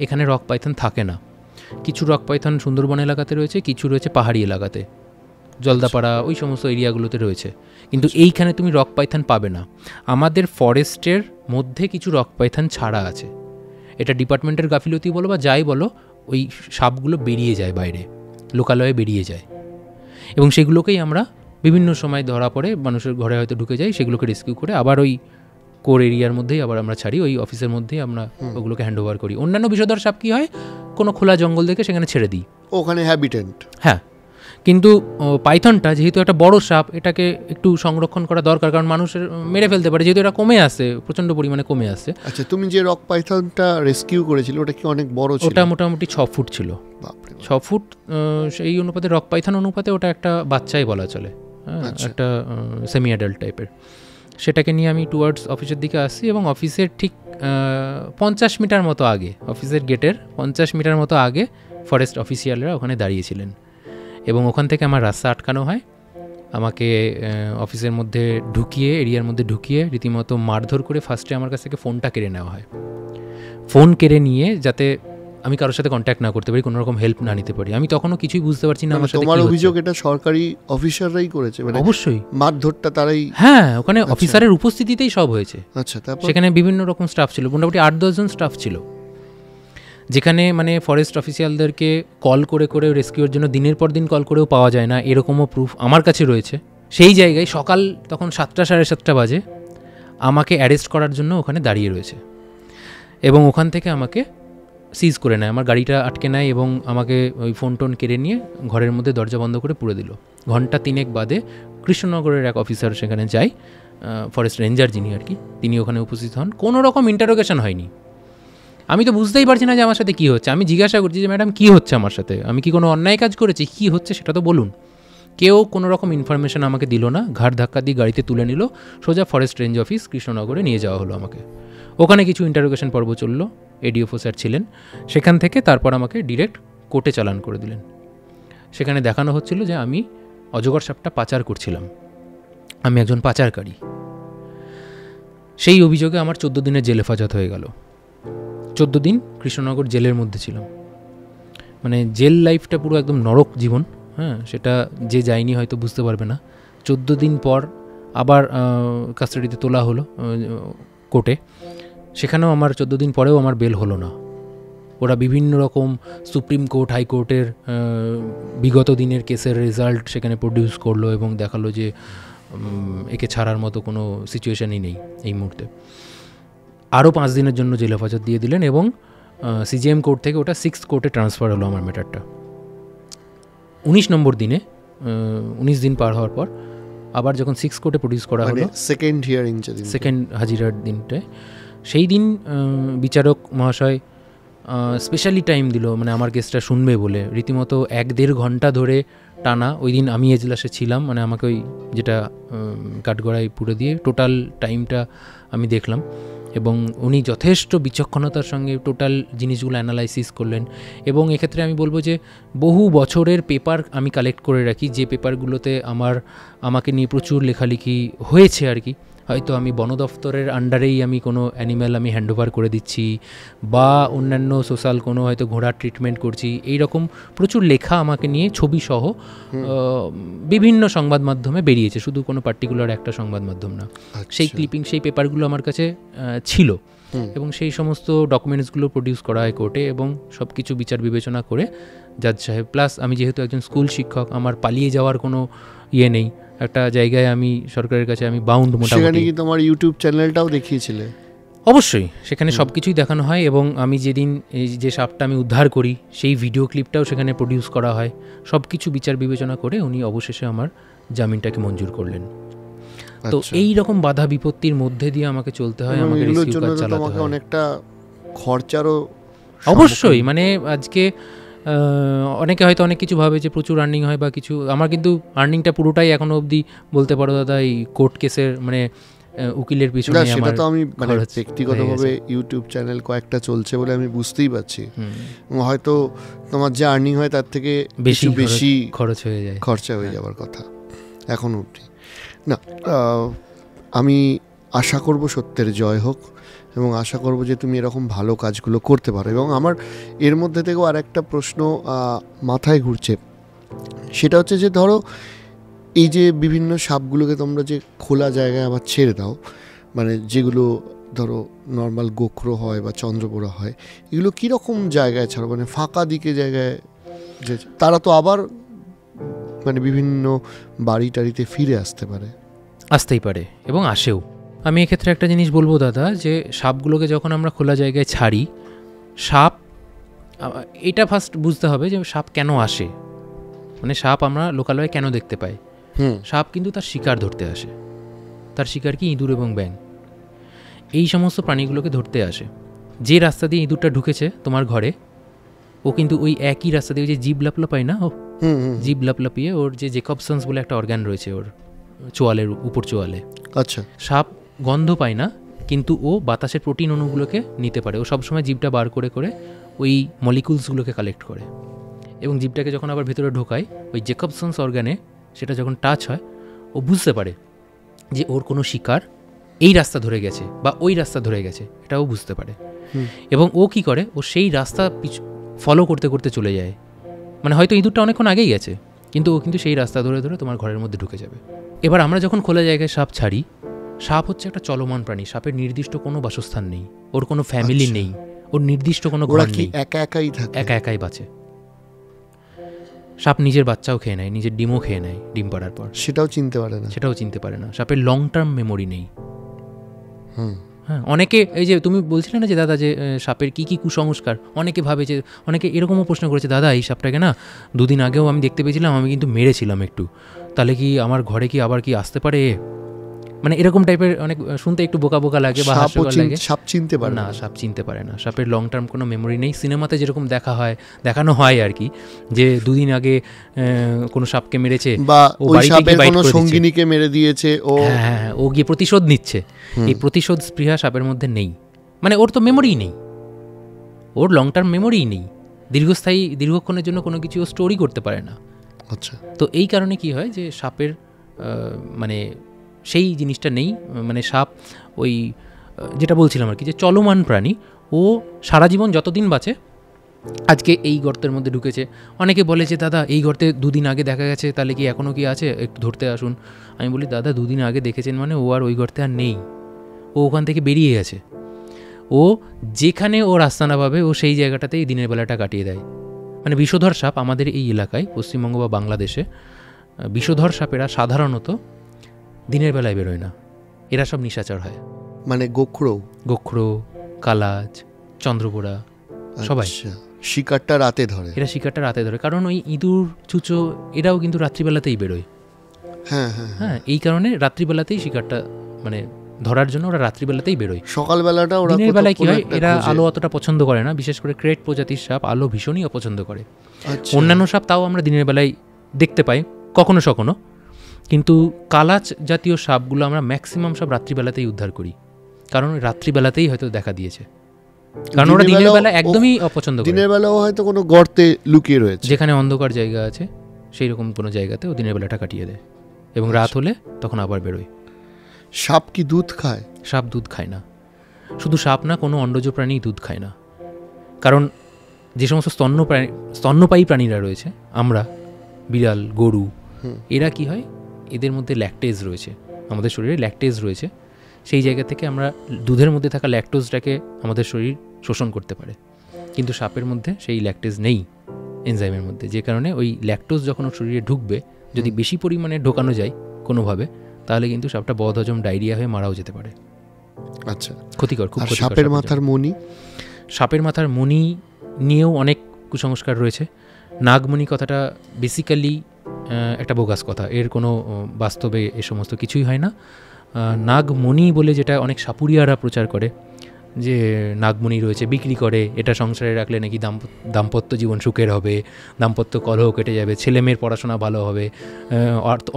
Speaker 1: এখানে রক পাইথন থাকে না। কিছু রক পাইথন সুন্দরবন এলাকাতে রয়েছে, কিছু রয়েছে পাহাড়ি এলাকাতে, জলদাপাড়া ওই সমস্ত এরিয়াগুলোতে রয়েছে, কিন্তু এইখানে তুমি রক পাইথন পাবে না। আমাদের ফরেস্টের মধ্যে কিছু রক পাইথন ছাড়া আছে, এটা ডিপার্টমেন্টের গাফিলতি বলো বা যাই বলো, ওই সাপগুলো বেরিয়ে যায় বাইরে, লোকালয়ে বেরিয়ে যায়, এবং সেগুলোকেই আমরা বিভিন্ন সময় ধরা পড়ে মানুষের ঘরে হয়তো ঢুকে যাই, সেগুলোকে রেস্কিউ করে আবার ওই কোর এরিয়ার মধ্যেই আবার আমরা ছাড়ি, ওই অফিসের মধ্যেই আমরা ওগুলোকে হ্যান্ড ওভার করি। অন্যান্য বিষধর সাপ কী হয়, কোনো খোলা জঙ্গল দেখে সেখানে ছেড়ে দিই, ওখানে হ্যাবিটেন্ট। হ্যাঁ, কিন্তু পাইথনটা যেহেতু একটা বড় সাপ, এটাকে একটু সংরক্ষণ করা দরকার, কারণ মানুষের মেরে ফেলতে পারে, যেহেতু এটা কমে আসছে, প্রচণ্ড পরিমাণে কমে আসছে। আচ্ছা, তুমি যে রক পাইথনটা রেস্কিউ করেছিলে ওটা কি অনেক বড় ছিল? ওটা মোটামুটি 6 ফুট ছিল। 6 ফুট, সেই অনুপাতে রক পাইথন অনুপাতে ওটা একটা বাচ্চাই বলা চলে, একটা সেমি অ্যাডাল্ট টাইপের। সেটাকে নিয়ে আমি টুয়ার্ডস অফিসের দিকে আসছি, এবং অফিসের ঠিক 50 মিটার মতো আগে, অফিসের গেটের 50 মিটার মতো আগে ফরেস্ট অফিসিয়ালরা ওখানে দাঁড়িয়েছিলেন, এবং ওখান থেকে আমার রাস্তা আটকানো হয়। আমাকে অফিসের মধ্যে ঢুকিয়ে, এরিয়ার মধ্যে ঢুকিয়ে রীতিমতো মারধর করে ফার্স্টে আমার কাছ থেকে ফোনটা কেড়ে নেওয়া হয়। ফোন কেড়ে নিয়ে যাতে আমি কারোর সাথে কন্ট্যাক্ট না করতে পারি, কোনো রকম হেল্প না নিতে পারি। আমি তখনও কিছুই বুঝতে পারছি না আমার সাথে। তোমার অভিযোগ এটা সরকারি অফিসাররাই করেছে? মানে অবশ্যই মারধরটা তারাই? হ্যাঁ, ওখানে অফিসারের উপস্থিতিতেই সব হয়েছে। আচ্ছা, তারপর সেখানে বিভিন্ন রকম স্টাফ ছিল, মোটামুটি 8-10 জন স্টাফ ছিল, যেখানে মানে ফরেস্ট অফিসিয়ালদেরকে কল করে করে রেস্কিউর জন্য দিনের পর দিন কল করেও পাওয়া যায় না, এরকমও প্রুফ আমার কাছে রয়েছে। সেই জায়গায় সকাল তখন 7টা 7:30 বাজে আমাকে অ্যারেস্ট করার জন্য ওখানে দাঁড়িয়ে রয়েছে, এবং ওখান থেকে আমাকে সিজ করে নেয়, আমার গাড়িটা আটকে নেয়, এবং আমাকে ওই ফোন টোন কেড়ে নিয়ে ঘরের মধ্যে দরজা বন্ধ করে পুরে দিল। ঘন্টা 3 বাদে কৃষ্ণনগরের এক অফিসার সেখানে যায়, ফরেস্ট রেঞ্জার যিনি আর কি, তিনি ওখানে উপস্থিত হন। কোনো রকম ইন্টারোগেশন হয়নি। আমি তো বুঝতেই পারছি না যে আমার সাথে কী হচ্ছে। আমি জিজ্ঞাসা করছি যে ম্যাডাম কী হচ্ছে আমার সাথে, আমি কি কোনো অন্যায় কাজ করেছি, কী হচ্ছে সেটা তো বলুন। কেউ কোনো রকম ইনফরমেশন আমাকে দিল না, ঘাট ধাক্কা দিয়ে গাড়িতে তুলে নিল, সোজা ফরেস্ট রেঞ্জ অফিস কৃষ্ণনগরে নিয়ে যাওয়া হলো আমাকে। ওখানে কিছু ইন্টারোগেশন পর্ব চললো, এডিএফও স্যার ছিলেন, সেখান থেকে তারপর আমাকে ডিরেক্ট কোর্টে চালান করে দিলেন। সেখানে দেখানো হচ্ছিল যে আমি অজগর সাপটা পাচার করছিলাম, আমি একজন পাচারকারী। সেই অভিযোগে আমার 14 দিনের জেল হেফাজত হয়ে গেল। 14 দিন কৃষ্ণনগর জেলের মধ্যে ছিলাম। মানে জেল লাইফটা পুরো একদম নরক জীবন, হ্যাঁ, সেটা যে যায়নি হয়তো বুঝতে পারবে না। 14 দিন পর আবার কাস্টাডিতে তোলা হলো কোর্টে, সেখানেও আমার 14 দিন পরেও আমার বেল হলো না। ওরা বিভিন্ন রকম সুপ্রিম কোর্ট, হাইকোর্টের বিগত দিনের কেসের রেজাল্ট সেখানে প্রডিউস করলো এবং দেখালো যে একে ছাড়ার মতো কোনো সিচুয়েশানই নেই এই মুহূর্তে। আরও 5 দিনের জন্য জেল হেফাজত দিয়ে দিলেন এবং সিজিএম কোর্ট থেকে ওটা 6th কোর্টে ট্রান্সফার হলো আমার ম্যাটারটা। 19 নম্বর দিনে 19 দিন পার হওয়ার পর আবার যখন 6th কোর্টে প্রডিউস করা হলো, সেকেন্ড হাজিরার দিনটায়, সেই দিন বিচারক মহাশয় স্পেশালি টাইম দিল মানে আমার কেসটা শুনবে বলে। রীতিমতো 1-1.5 ঘন্টা ধরে টানা, ওই দিন আমি এজলাসে ছিলাম, মানে আমাকে ওই যেটা কাঠগড়ায় পুরো দিয়ে টোটাল টাইমটা আমি দেখলাম এবং উনি যথেষ্ট বিচক্ষণতার সঙ্গে টোটাল জিনিসগুলো অ্যানালাইসিস করলেন। এবং এক্ষেত্রে আমি বলবো যে বহু বছরের পেপার আমি কালেক্ট করে রাখি, যে পেপারগুলোতে আমাকে নিয়ে প্রচুর লেখালেখি হয়েছে আর কি। হয়তো আমি বন দফতরের আন্ডারেই আমি কোনো অ্যানিম্যাল আমি হ্যান্ডওভার করে দিচ্ছি, বা অন্যান্য সোশ্যাল কোনো হয়তো ঘোড়ার ট্রিটমেন্ট করছি, এই রকম প্রচুর লেখা আমাকে নিয়ে ছবি সহ বিভিন্ন সংবাদ মাধ্যমে বেরিয়েছে, শুধু কোনো পার্টিকুলার একটা সংবাদ মাধ্যম না। সেই ক্লিপিং, সেই পেপারগুলো আমার কাছে ছিল এবং সেই সমস্ত ডকুমেন্টসগুলো প্রডিউস করা হয় কোর্টে এবং সব কিছু বিচার বিবেচনা করে জাজ সাহেব, প্লাস আমি যেহেতু একজন স্কুল শিক্ষক, আমার পালিয়ে যাওয়ার কোনো ইয়ে নেই, একটা জায়গায় আমি সরকারের কাছে আমি বাউন্ড। মোটামুটি
Speaker 2: সেখানে কি তোমার ইউটিউব চ্যানেলটাও দেখিয়েছিলে?
Speaker 1: অবশ্যই, সেখানে সব কিছুই দেখানো হয় এবং আমি যেদিন এই যে সাপটা আমি উদ্ধার করি সেই ভিডিও ক্লিপটাও সেখানে প্রডিউস করা হয়। সব কিছু বিচার বিবেচনা করে উনি অবশেষে আমার জামিনটাকে মঞ্জুর করলেন। তো এই রকম বাধা বিপত্তির মধ্যে দিয়ে আমাকে চলতে হয়, আমাকে রেস্কিউ কাজ চালাতে হয়,
Speaker 2: অনেকটা খরচারও।
Speaker 1: অবশ্যই, মানে আজকে অনেকে হয়তো অনেক কিছু ভাবে যে প্রচুর আর্নিং হয় বা কিছু, আমার কিন্তু আর্নিংটা পুরোটাই এখনো অবধি বলতে পারো দাদা এই কোর্ট কেসের মানে উকিলের পিছনে।
Speaker 2: সেটা তো আমি মানে ব্যক্তিগতভাবে ইউটিউব চ্যানেল কয়েকটা চলছে বলে আমি বুঝতেই পারছি, হয়তো তোমার যে আর্নিং হয় তার থেকে বেশি খরচা হয়ে যাওয়ার কথা এখন অবধি না। আমি আশা করব সত্যের জয় হোক এবং আশা করব যে তুমি এরকম ভালো কাজগুলো করতে পারো। এবং আমার এর মধ্যে থেকেও আর একটা প্রশ্ন মাথায় ঘুরছে, সেটা হচ্ছে যে ধরো এই যে বিভিন্ন সাপগুলোকে তোমরা যে খোলা জায়গায় আবার ছেড়ে দাও, মানে যেগুলো ধরো নর্মাল গোখরো হয় বা চন্দ্রপোড়া হয়, এগুলো কীরকম জায়গায় ছাড়ো? মানে ফাঁকা দিকে জায়গায়, যে তারা তো আবার মানে বিভিন্ন বাড়ি টাড়িতে ফিরে আসতেই পারে এবং আসেও। আমি এক্ষেত্রে একটা জিনিস বলবো দাদা, যে সাপগুলোকে যখন আমরা খোলা জায়গায় ছাড়ি, সাপ, এটা ফার্স্ট বুঝতে হবে যে সাপ কেন আসে, মানে সাপ আমরা লোকালয়ে কেন দেখতে পাই। সাপ কিন্তু তার শিকার ধরতে আসে। তার শিকার কি? ইঁদুর এবং ব্যাঙ, এই সমস্ত প্রাণীগুলোকে ধরতে আসে। যে রাস্তা দিয়ে ইঁদুরটা ঢুকেছে তোমার ঘরে, ও কিন্তু ওই একই রাস্তা দিয়ে যে জিভ লাপলাপায় না, ও জিভ লাপলাপিয়ে ওর যে জেকবসন্স বলে একটা অর্গান রয়েছে ওর চোয়ালের উপর চোয়ালে, আচ্ছা, সাপ গন্ধ পায় না কিন্তু ও বাতাসের প্রোটিন অণুগুলোকে নিতে পারে। ও সবসময় জিভটা বার করে করে ওই মলিকুলসগুলোকে কালেক্ট করে এবং জিভটাকে যখন আবার ভেতরে ঢোকায় ওই জেকবসন্স অর্গানে, সেটা যখন টাচ হয় ও বুঝতে পারে যে ওর কোনো শিকার এই রাস্তা ধরে গেছে বা ওই রাস্তা ধরে গেছে, এটাও বুঝতে পারে। এবং ও কি করে, ও সেই রাস্তা ফলো করতে করতে চলে যায়। মানে হয়তো ইঁদুরটা অনেকক্ষণ আগেই গেছে কিন্তু ও কিন্তু সেই রাস্তা ধরে ধরে তোমার ঘরের মধ্যে ঢুকে যাবে। এবার আমরা যখন খোলা জায়গায় সাপ ছাড়ি, সাপ হচ্ছে একটা চলমান প্রাণী, সাপের নির্দিষ্ট কোনো বাসস্থান নেই, ওর কোনো ফ্যামিলি নেই, ওর নির্দিষ্ট কোনো ঘর নেই, একা একাই বাঁচে। সাপ নিজের বাচ্চাও খেয়ে নেয়, নিজের ডিমও খেয়ে নেয়, ডিম পাড়ার পর সেটাও চিনতে পারে না। সাপের লং টার্ম মেমোরি নেই। হ্যাঁ, অনেকে এই যে তুমি বলছিলে না যে দাদা যে সাপের কি কি কুসংস্কার, অনেকে ভাবে যে, অনেকে এরকমও প্রশ্ন করেছে, দাদা এই সাপটাকে না 2 দিন আগেও আমি দেখতে পেয়েছিলাম, আমি কিন্তু মেরেছিলাম একটু, তাহলে কি আমার ঘরে কি আবার কি আসতে পারে? মানে এরকম টাইপের অনেক শুনতে একটু বোকা বোকা লাগে বা হাস্যকর লাগে। সাপ চিনতে পারে না, সাপ চিনতে পারে না, সাপের লং টার্ম কোনো মেমোরি নেই। সিনেমাতে যেরকম দেখানো হয় আর কি, যে 2 দিন আগে কোনো সাপকে মেরেছে বা ওই সাপের কোনো সঙ্গিনীকে মেরে দিয়েছে, ও গিয়ে প্রতিশোধ নিচ্ছে। এই প্রতিশোধ স্পৃহা সাপের মধ্যে নেই, মানে ওর তো মেমোরিই নেই, ওর লং টার্ম মেমোরিই নেই, দীর্ঘক্ষণের জন্য কোনো কিছু স্টোরি করতে পারে না। আচ্ছা, তো এই কারণে কি হয় যে সাপের মানে সেই জিনিসটা নেই। মানে সাপ ওই যেটা বলছিলাম আর কি, যে চলমান প্রাণী, ও
Speaker 1: ও সারা জীবন যতদিন বাঁচে আজকে এই গর্তের মধ্যে ঢুকেছে। অনেকে বলে যে দাদা এই গর্তে 2 দিন আগে দেখা গেছে, তাহলে কি এখনও কি আছে, একটু ধরতে আসুন। আমি বলি দাদা 2 দিন আগে দেখেছেন মানে ও আর ওই গর্তে আর নেই, ও ওখান থেকে বেরিয়ে গেছে। ও যেখানে ওর আস্তানা পাবে ও সেই জায়গাটাতেই দিনের বেলাটা কাটিয়ে দেয়। মানে বিষধর সাপ আমাদের এই এলাকায় পশ্চিমবঙ্গ বা বাংলাদেশে বিষধর সাপেরা সাধারণত দিনের বেলায় বেরোয় না, এরা সব নিশাচর হয়।
Speaker 2: মানে
Speaker 1: গোখরো, কালাজ, চন্দ্রপোড়া সবাই
Speaker 2: শিকারটা রাতে ধরে।
Speaker 1: এরা শিকারটা রাতে ধরে, কারণ ওই ইঁদুর চুচো এরাও কিন্তু রাত্রিবেলাতেই বেরোয়। হ্যাঁ, এই কারণে রাত্রিবেলাতেই শিকারটা মানে ধরার জন্য ওরা রাত্রিবেলাতেই বেরোয়।
Speaker 2: সকালবেলাটা ওরা
Speaker 1: দিনের বেলায় কি হয়, এরা আলো অতটা পছন্দ করে না, বিশেষ করে ক্রেট প্রজাতির সাপ আলো ভীষণই অপছন্দ করে। অন্যান্য সাপ তাও আমরা দিনের বেলায় দেখতে পাই কখনো সখনো, কিন্তু কালাচ জাতীয় সাপগুলো আমরা ম্যাক্সিমাম সব রাত্রিবেলাতেই উদ্ধার করি, কারণ রাত্রিবেলাতেই হয়তো দেখা দিয়েছে, কারণ ওরা দিনের বেলা একদমই অপছন্দ করে।
Speaker 2: দিনের বেলাও হয়তো কোনো গর্তে লুকিয়ে রয়েছে,
Speaker 1: যেখানে অন্ধকার জায়গা আছে সেই রকম কোনো জায়গাতে ও দিনের বেলাটা কাটিয়ে দেয়, এবং রাত হলে তখন আবার বেরোয়।
Speaker 2: সাপ কি দুধ খায়?
Speaker 1: সাপ দুধ খায় না। শুধু সাপ না, কোনো অন্ডজ প্রাণী দুধ খায় না, কারণ যে সমস্ত স্তন্যপায়ী প্রাণীরা রয়েছে, আমরা বিড়াল, গরু, এরা কি হয়, এদের মধ্যে ল্যাকটেজ রয়েছে, আমাদের শরীরে ল্যাকটেজ রয়েছে, সেই জায়গা থেকে আমরা দুধের মধ্যে থাকা ল্যাকটোজটাকে আমাদের শরীর শোষণ করতে পারে, কিন্তু সাপের মধ্যে সেই ল্যাকটেজ নেই এনজাইমের মধ্যে, যে কারণে ওই ল্যাকটোজ যখন ওর শরীরে ঢুকবে, যদি বেশি পরিমাণে ঢোকানো যায় কোনোভাবে, তাহলে কিন্তু সাপটা বদহজম ডায়রিয়া হয়ে মারাও যেতে পারে।
Speaker 2: আচ্ছা,
Speaker 1: ক্ষতিকর, খুব ক্ষতিকর।
Speaker 2: সাপের মাথার মণি?
Speaker 1: সাপের মাথার মণি নিয়েও অনেক কুসংস্কার রয়েছে। নাগমণি কথাটা বেসিক্যালি একটা বোগাস কথা, এর কোনো বাস্তবে এ সমস্ত কিছুই হয় না। নাগমণি বলে যেটা অনেক সাপুরিয়ারা প্রচার করে, যে নাগমণি রয়েছে, বিক্রি করে, এটা সংসারে রাখলে নাকি দাম্পত্য জীবন সুখের হবে, দাম্পত্য কলহ কেটে যাবে, ছেলে মেয়ের পড়াশোনা ভালো হবে,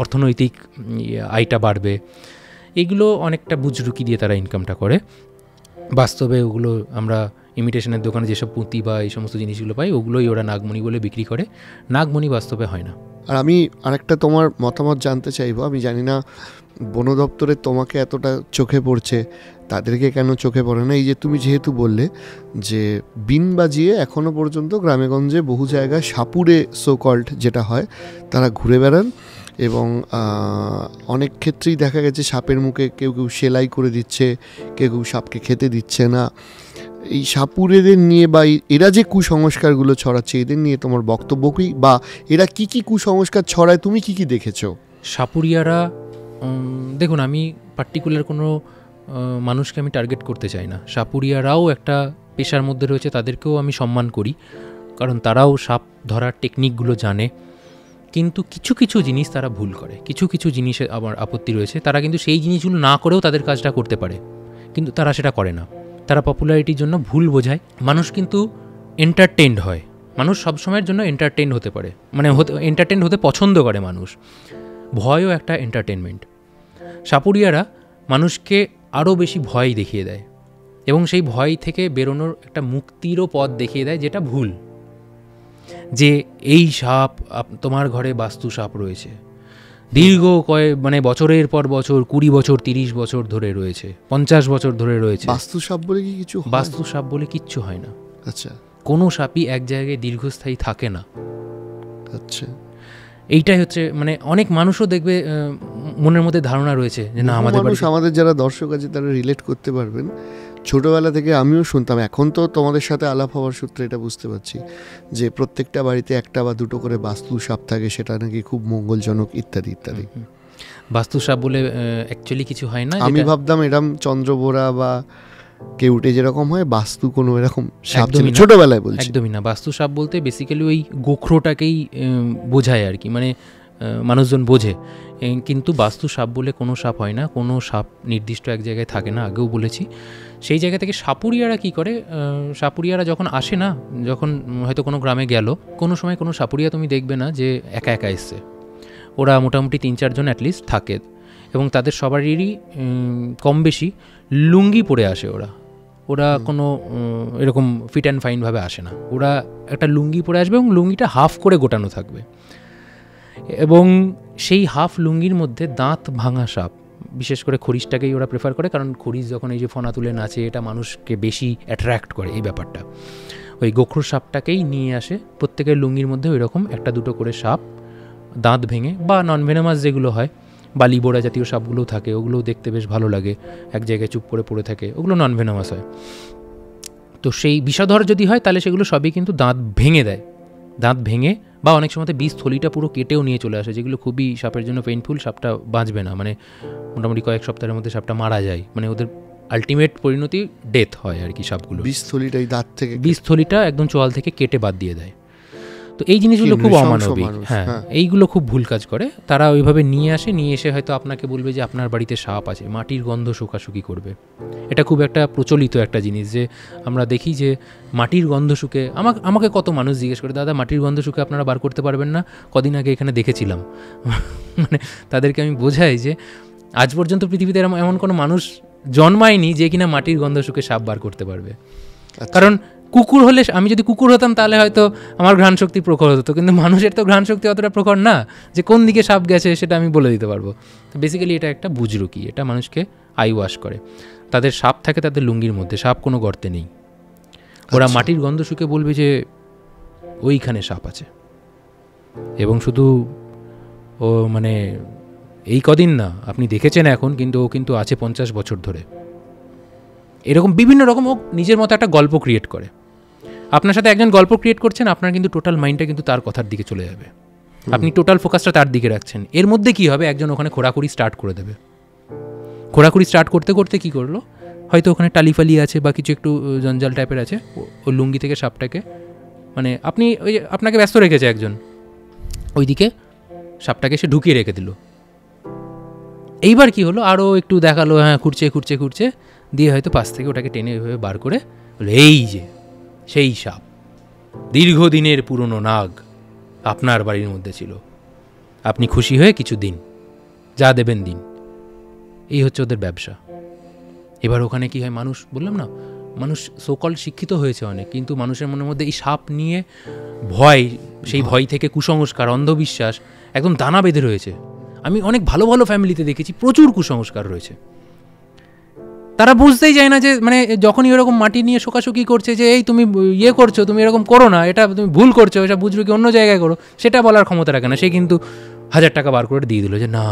Speaker 1: অর্থনৈতিক আয়টা বাড়বে, এগুলো অনেকটা বুজরুকি দিয়ে তারা ইনকামটা করে। বাস্তবে ওগুলো আমরা ইমিটেশনের দোকানে যেসব পুঁতি বা এই সমস্ত জিনিসগুলো পাই, ওগুলোই ওরা নাগমণি বলে বিক্রি করে। নাগমণি বাস্তবে হয় না।
Speaker 2: আর আমি আরেকটা তোমার মতামত জানতে চাইবো, আমি জানি না বন দপ্তরে তোমাকে এতটা চোখে পড়ছে, তাদেরকে কেন চোখে পড়ে না। এই যে তুমি যেহেতু বললে যে বিন বাজিয়ে এখনও পর্যন্ত গ্রামেগঞ্জে বহু জায়গায় সাপুড়ে সোকল্ড যেটা হয় তারা ঘুরে বেড়ান, এবং অনেক ক্ষেত্রেই দেখা গেছে সাপের মুখে কেউ কেউ সেলাই করে দিচ্ছে, কেউ কেউ সাপকে খেতে দিচ্ছে না। এই সাপুড়েদের নিয়ে বা এরা যে কুসংস্কারগুলো ছড়াচ্ছে, এদের নিয়ে তোমার বক্তব্য কি, বা এরা কি কি কুসংস্কার ছড়ায়, তুমি কি কি দেখেছো?
Speaker 1: সাপুরিয়ারা, দেখুন আমি পার্টিকুলার কোনো মানুষকে আমি টার্গেট করতে চাই না। সাপুরিয়ারাও একটা পেশার মধ্যে রয়েছে, তাদেরকেও আমি সম্মান করি, কারণ তারাও সাপ ধরার টেকনিকগুলো জানে, কিন্তু কিছু কিছু জিনিস তারা ভুল করে, কিছু কিছু জিনিসে আবার আপত্তি রয়েছে। তারা কিন্তু সেই জিনিসগুলো না করেও তাদের কাজটা করতে পারে, কিন্তু তারা সেটা করে না। তারা পপুলারিটির জন্য ভুল বোঝায়। মানুষ কিন্তু এন্টারটেইনড হয়, মানুষ সবসময়ের জন্য এন্টারটেইন হতে পারে, মানে এন্টারটেইন হতে পছন্দ করে মানুষ। ভয়ও একটা এন্টারটেনমেন্ট। সাপুরিয়ারা মানুষকে আরও বেশি ভয় দেখিয়ে দেয়, এবং সেই ভয় থেকে বেরোনোর একটা মুক্তিরও পথ দেখিয়ে দেয়, যেটা ভুল। যে এই সাপ, তোমার ঘরে বাস্তু সাপ রয়েছে, দীর্ঘ মানে বছরের পর বছর, 20 বছর 30 বছর ধরে রয়েছে, 50 বছর ধরে রয়েছে।
Speaker 2: বাস্তু সাপ বলে কি কিছু?
Speaker 1: বাস্তু সাপ বলে কিচ্ছু হয় না।
Speaker 2: আচ্ছা,
Speaker 1: কোনো সাপই এক জায়গায় দীর্ঘস্থায়ী থাকে না।
Speaker 2: আচ্ছা,
Speaker 1: এইটাই হচ্ছে, মানে অনেক মানুষও দেখবে মনের মধ্যে ধারণা রয়েছে যে না,
Speaker 2: আমাদের যারা দর্শক আছে তারা রিলেট করতে পারবেন। ছোটোবেলা থেকে আমিও শুনতাম, এখন তো তোমাদের সাথে আলাপ হওয়ার সূত্রে এটা বুঝতে পারছি যে প্রত্যেকটা বাড়িতে একটা বা দুটো করে বাস্তু সাপ থাকে, সেটা নাকি খুব মঙ্গলজনক ইত্যাদি ইত্যাদি।
Speaker 1: বাস্তু সাপ বলে অ্যাকচুয়ালি কিছু হয় না।
Speaker 2: আমি ভাবতাম এরকম চন্দ্রবোরা বা কেউটে যেরকম হয়, বাস্তু কোনো এরকম সাপ ছোটবেলায় বলছি।
Speaker 1: একদমই না। বাস্তু সাপ বলতে বেসিক্যালি ওই গোখরোটাকেই বোঝায় আর কি, মানে মানুষজন বোঝে, কিন্তু বাস্তু সাপ বলে কোনো সাপ হয় না। কোনো সাপ নির্দিষ্ট এক জায়গায় থাকে না, আগেও বলেছি। সেই জায়গা থেকে সাপুরিয়ারা কি করে, সাপুরিয়ারা যখন আসে না, যখন হয়তো কোনো গ্রামে গেল, কোনো সময় কোনো সাপুরিয়া তুমি দেখবে না যে একা একা এসছে। ওরা মোটামুটি 3-4 জন অ্যাটলিস্ট থাকে, এবং তাদের সবারই কম বেশি লুঙ্গি পরে আসে। ওরা কোনো এরকম ফিট অ্যান্ড ফাইনভাবে আসে না। ওরা একটা লুঙ্গি পরে আসবে, এবং লুঙ্গিটা হাফ করে গোটানো থাকবে, এবং সেই হাফ লুঙ্গির মধ্যে দাঁত ভাঙা সাপ, বিশেষ করে খরিশটাকেই ওরা প্রেফার করে, কারণ খরিশ যখন এই যে ফনা তুলে নাচে এটা মানুষকে বেশি অ্যাট্রাক্ট করে এই ব্যাপারটা। ওই গোখরোর সাপটাকেই নিয়ে আসে, প্রত্যেকের লুঙ্গির মধ্যে ওই রকম একটা দুটো করে সাপ, দাঁত ভেঙে বা নন ভেনামাস যেগুলো হয় বা লিবোরা জাতীয় সাপগুলোও থাকে, ওগুলোও দেখতে বেশ ভালো লাগে, এক জায়গায় চুপ করে পড়ে থাকে, ওগুলো নন ভেনামাস হয়। তো সেই বিষধর যদি হয় তাহলে সেগুলো সবই কিন্তু দাঁত ভেঙে দেয়, দাঁত ভেঙে বা অনেক সময় বীজ থলিটা পুরো কেটেও নিয়ে চলে আসে, যেগুলো খুবই সাপের জন্য পেইনফুল, সাপটা বাঁচবে না, মানে মোটামুটি কয়েক সপ্তাহের মধ্যে সাপটা মারা যায়, মানে ওদের আলটিমেট পরিণতি ডেথ হয় আর কি সাপগুলো।
Speaker 2: বীজথলিটাই দাঁত থেকে,
Speaker 1: বীজথলিটা একদম চোয়াল থেকে কেটে বাদ দিয়ে দেয়। তো এই জিনিসগুলো খুব অমানবিক, হ্যাঁ এইগুলো খুব ভুল কাজ করে তারা। ওইভাবে নিয়ে আসে, নিয়ে এসে হয়তো আপনাকে বলবে যে আপনার বাড়িতে সাপ আছে, মাটির গন্ধ শুকাশুকি করবে। এটা খুব একটা প্রচলিত একটা জিনিস যে আমরা দেখি যে মাটির গন্ধ শুকে, আমাকে কত মানুষ জিজ্ঞেস করে, দাদা মাটির গন্ধ শুকে আপনারা বার করতে পারবেন না? কদিন আগে এখানে দেখেছিলাম। মানে তাদেরকে আমি বোঝাই যে আজ পর্যন্ত পৃথিবীতে এমন কোনো মানুষ জন্মায়নি যে কিনা মাটির গন্ধ শুকে সাপ বার করতে পারবে। কারণ কুকুর হলে, আমি যদি কুকুর হতাম তাহলে হয়তো আমার ঘ্রাণ শক্তি প্রখর হতো, কিন্তু মানুষের তো ঘ্রাণ শক্তি অতটা প্রখর না যে কোন দিকে সাপ গেছে সেটা আমি বলে দিতে পারবো। তো বেসিক্যালি এটা একটা বুজরুকি, এটা মানুষকে আই ওয়াশ করে। তাদের সাপ থাকে তাদের লুঙ্গির মধ্যে, সাপ কোনো গর্তে নেই। ওরা মাটির গন্ধ শুকে বলবে যে ওইখানে সাপ আছে, এবং শুধু ও মানে এই কদিন না, আপনি দেখেছেন এখন, কিন্তু ও কিন্তু আছে 50 বছর ধরে। এরকম বিভিন্ন রকম ও নিজের মতো একটা গল্প ক্রিয়েট করে। আপনার সাথে একজন গল্প ক্রিয়েট করছেন, আপনার কিন্তু টোটাল মাইন্ডটা কিন্তু তার কথার দিকে চলে যাবে, আপনি টোটাল ফোকাসটা তার দিকে রাখছেন। এর মধ্যে কি হবে, একজন ওখানে খোঁড়াখুড়ি স্টার্ট করে দেবে। খোঁড়াখুড়ি স্টার্ট করতে করতে কি করলো, হয়তো ওখানে টালিফালি আছে বা কিছু একটু জঞ্জাল টাইপের আছে, ওই লুঙ্গি থেকে সাপটাকে, মানে আপনি ওই আপনাকে ব্যস্ত রেখেছে একজন, ওইদিকে সাপটাকে সে ঢুকিয়ে রেখে দিল। এইবার কি হলো, আরও একটু দেখালো, হ্যাঁ খুঁড়ছে খুঁড়ছে খুঁড়ছে, দিয়ে হয়তো পাশ থেকে ওটাকে টেনে ওইভাবে বার করে বলে এই যে সেই সাপ, দীর্ঘদিনের পুরনো নাগ আপনার বাড়ির মধ্যে ছিল, আপনি খুশি হয়ে কিছু দিন, যা দেবেন দিন। এই হচ্ছে ওদের ব্যবসা। এবার ওখানে কি হয়, মানুষ, বললাম না মানুষ সোকল শিক্ষিত হয়েছে অনেক, কিন্তু মানুষের মনের মধ্যে এই সাপ নিয়ে ভয়, সেই ভয় থেকে কুসংস্কার, অন্ধবিশ্বাস একদম দানা বেঁধে রয়েছে। আমি অনেক ভালো ভালো ফ্যামিলিতে দেখেছি প্রচুর কুসংস্কার রয়েছে। তারা বুঝতেই যায় না যে মানে যখনই এরকম মাটি নিয়ে শোকাশুকি করছে যে এই তুমি ইয়ে করছো, তুমি এরকম করো না, এটা তুমি ভুল করছো, এটা বুঝবে কি অন্য জায়গায় করো, সেটা বলার ক্ষমতা রাখে না। সে কিন্তু 1000 টাকা বার করে দিয়ে দিল যে না,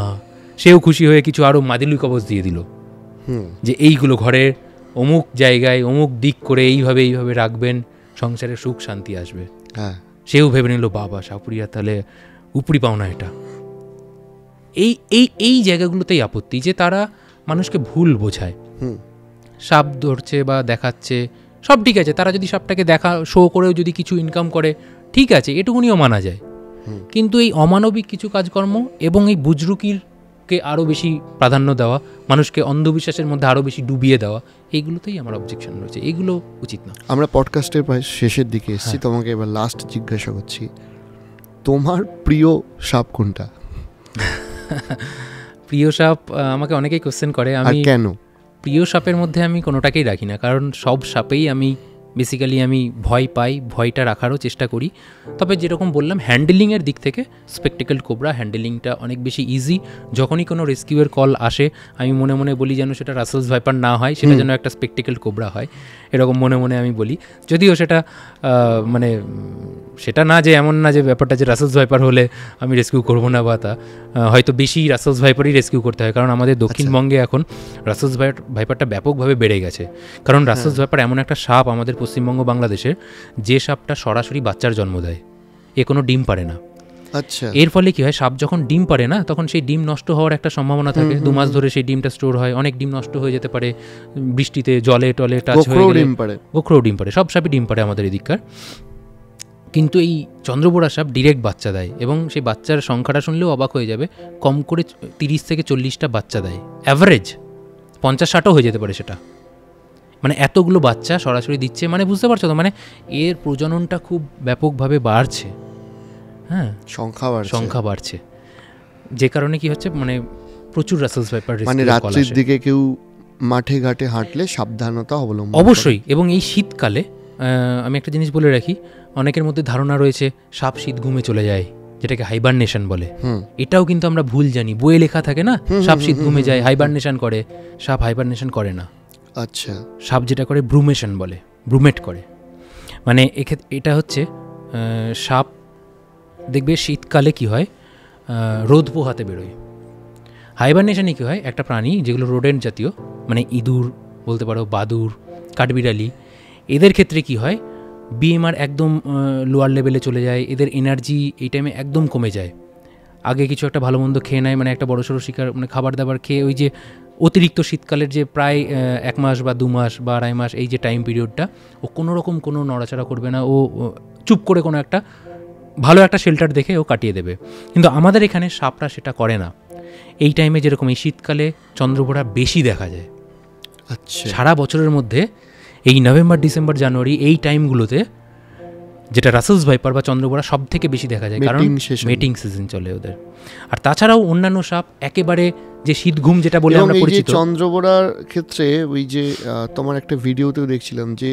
Speaker 1: সেও খুশি হয়ে কিছু আরও মাদিলুই কবচ দিয়ে দিল যে এইগুলো ঘরের অমুক জায়গায় অমুক দিক করে এইভাবে এইভাবে রাখবেন, সংসারে সুখ শান্তি আসবে।
Speaker 2: হ্যাঁ,
Speaker 1: সেও ভেবে নিল বাবা সাপুরিয়া তাহলে উপরি পাওনা এটা। এই এই এই জায়গাগুলোতেই আপত্তি যে তারা মানুষকে ভুল বোঝায়। সাপ ধরছে বা দেখাচ্ছে সব ঠিক আছে, তারা যদি সাপটাকে দেখা শো করেও যদি কিছু ইনকাম করে ঠিক আছে, এটুকুনিও মানা যায়। কিন্তু এই অমানবিক কিছু কাজকর্ম এবং এই বুজরুকিরকে আরও বেশি প্রাধান্য দেওয়া, মানুষকে অন্ধবিশ্বাসের মধ্যে আরও বেশি ডুবিয়ে দেওয়া, এইগুলোতেই আমার অবজেকশন রয়েছে। এইগুলো উচিত না।
Speaker 2: আমরা পডকাস্টের প্রায় শেষের দিকে এসেছি, তোমাকে এবার লাস্ট জিজ্ঞাসা করছি, তোমার প্রিয় সাপ কোনটা?
Speaker 1: প্রিয় সাপ আমাকে অনেকেই কোশ্চেন করে, আমি
Speaker 2: কেন
Speaker 1: প্রিয় সাপের মধ্যে আমি কোনোটাকেই রাখি না, কারণ সব সাপেই আমি বেসিক্যালি আমি ভয় পাই, ভয়টা রাখারও চেষ্টা করি। তবে যেরকম বললাম হ্যান্ডেলিংয়ের দিক থেকে স্পেকটেকল কোবরা হ্যান্ডেলিংটা অনেক বেশি ইজি। যখনই কোনো রেস্কিউয়ের কল আসে আমি মনে মনে বলি যেন সেটা রাসেলস ভাইপার না হয়, সেটা যেন একটা স্পেকটেকল কোবরা হয়, এরকম মনে মনে আমি বলি। যদিও সেটা মানে সেটা না যে এমন না যে ব্যাপারটা যে রাসেলস ভাইপার হলে আমি রেস্কিউ করবো না, বা তা হয়তো বেশি রাসেলস ভাইপারই রেস্কিউ করতে হয়, কারণ আমাদের দক্ষিণবঙ্গে এখন রাসেলস ভাইপারটা ব্যাপকভাবে বেড়ে গেছে। কারণ রাসেলস ভাইপার এমন একটা সাপ আমাদের পশ্চিমবঙ্গ বাংলাদেশের, যে সাপটা সরাসরি বাচ্চার জন্ম দেয়, এ কোনো ডিম পারে না।
Speaker 2: আচ্ছা,
Speaker 1: এর ফলে কি হয়, সাপ যখন ডিম পারে না তখন সেই ডিম নষ্ট হওয়ার একটা সম্ভাবনা থাকে। 2 মাস ধরে সেই ডিমটা স্টোর হয়, অনেক ডিম নষ্ট হয়ে যেতে পারে বৃষ্টিতে, জলে টলে টাচ হয়ে গেলে। গোখরো ডিম পারে, সব সাপই ডিম পারে আমাদের এদিককার। কিন্তু এই চন্দ্রবোড়া সাপ ডিরেক্ট বাচ্চা দেয়, এবং সেই বাচ্চার সংখ্যাটা শুনলেও অবাক হয়ে যাবে, কম করে 30 থেকে 40টা বাচ্চা দেয়, অ্যাভারেজ 50-60ও হয়ে যেতে পারে সেটা। মানে এতগুলো বাচ্চা সরাসরি দিচ্ছে, মানে বুঝতে পারছো তো, মানে এর প্রজননটা খুব ব্যাপকভাবে বাড়ছে। হ্যাঁ, সংখ্যা বাড়ছে, যে কারণে কি হচ্ছে, মানে প্রচুর রাসেলস ভাইপার,
Speaker 2: মানে রাত্রির দিকে কেউ মাঠে ঘাটে হাঁটলে সাবধানতা অবলম্বন
Speaker 1: অবশ্যই। এবং এই শীতকালে আমি একটা জিনিস বলে রাখি, অনেকের মধ্যে ধারণা রয়েছে সাপ শীত ঘুমে চলে যায়, যেটাকে হাইবারনেশন বলে। এটাও কিন্তু আমরা ভুল জানি, বইয়ে লেখা থাকে না সাপ শীত ঘুমে যায়, হাইবারনেশন করে। সাপ হাইবারনেশন করে না।
Speaker 2: আচ্ছা, সাপ
Speaker 1: যেটা করে ব্রুমেশন বলে, ব্রুমেট করে। মানে এটা হচ্ছে সাপ দেখবে শীতকালে কি হয়, রোদ পোহাতে বেরোয়। হাইবারনেশনে কী হয়, একটা প্রাণী যেগুলো রোডেন্ট জাতীয়, মানে ইঁদুর বলতে পারো, বাদুর, কাঠবিড়ালি, এদের ক্ষেত্রে কি হয়, বিএমআর একদম লোয়ার লেভেলে চলে যায়, এদের এনার্জি এই টাইমে একদম কমে যায়। আগে কিছু একটা ভালো মন্দ খেয়ে নেয়, মানে একটা বড়সড় শিকার, মানে খাবার দাবার খেয়ে, ওই যে অতিরিক্ত শীতকালের যে প্রায় 1 মাস বা 2 মাস বা 2.5 মাস এই যে টাইম পিরিয়ডটা, ও কোনো রকম কোনো নড়াচড়া করবে না, ও চুপ করে কোনো একটা ভালো একটা শেল্টার দেখে ও কাটিয়ে দেবে। কিন্তু আমাদের এখানে সাপরা সেটা করে না। এই টাইমে যেরকম এই শীতকালে চন্দ্রপোড়া বেশি দেখা যায়।
Speaker 2: আচ্ছা,
Speaker 1: সারা বছরের মধ্যে এই নভেম্বর, ডিসেম্বর, জানুয়ারি এই টাইমগুলোতে যেটা রাসেলস ভাইপার বা চন্দ্রপোড়া সব থেকে বেশি দেখা যায়, কারণ মেটিং সিজন চলে ওদের। আর তাছাড়াও অন্যান্য সাপ একেবারে যে শীত ঘুম যেটা বলে আমরা পরিচিত,
Speaker 2: চন্দ্রপোড়ার ক্ষেত্রে ওই যে তোমার একটা ভিডিওতেও দেখছিলাম যে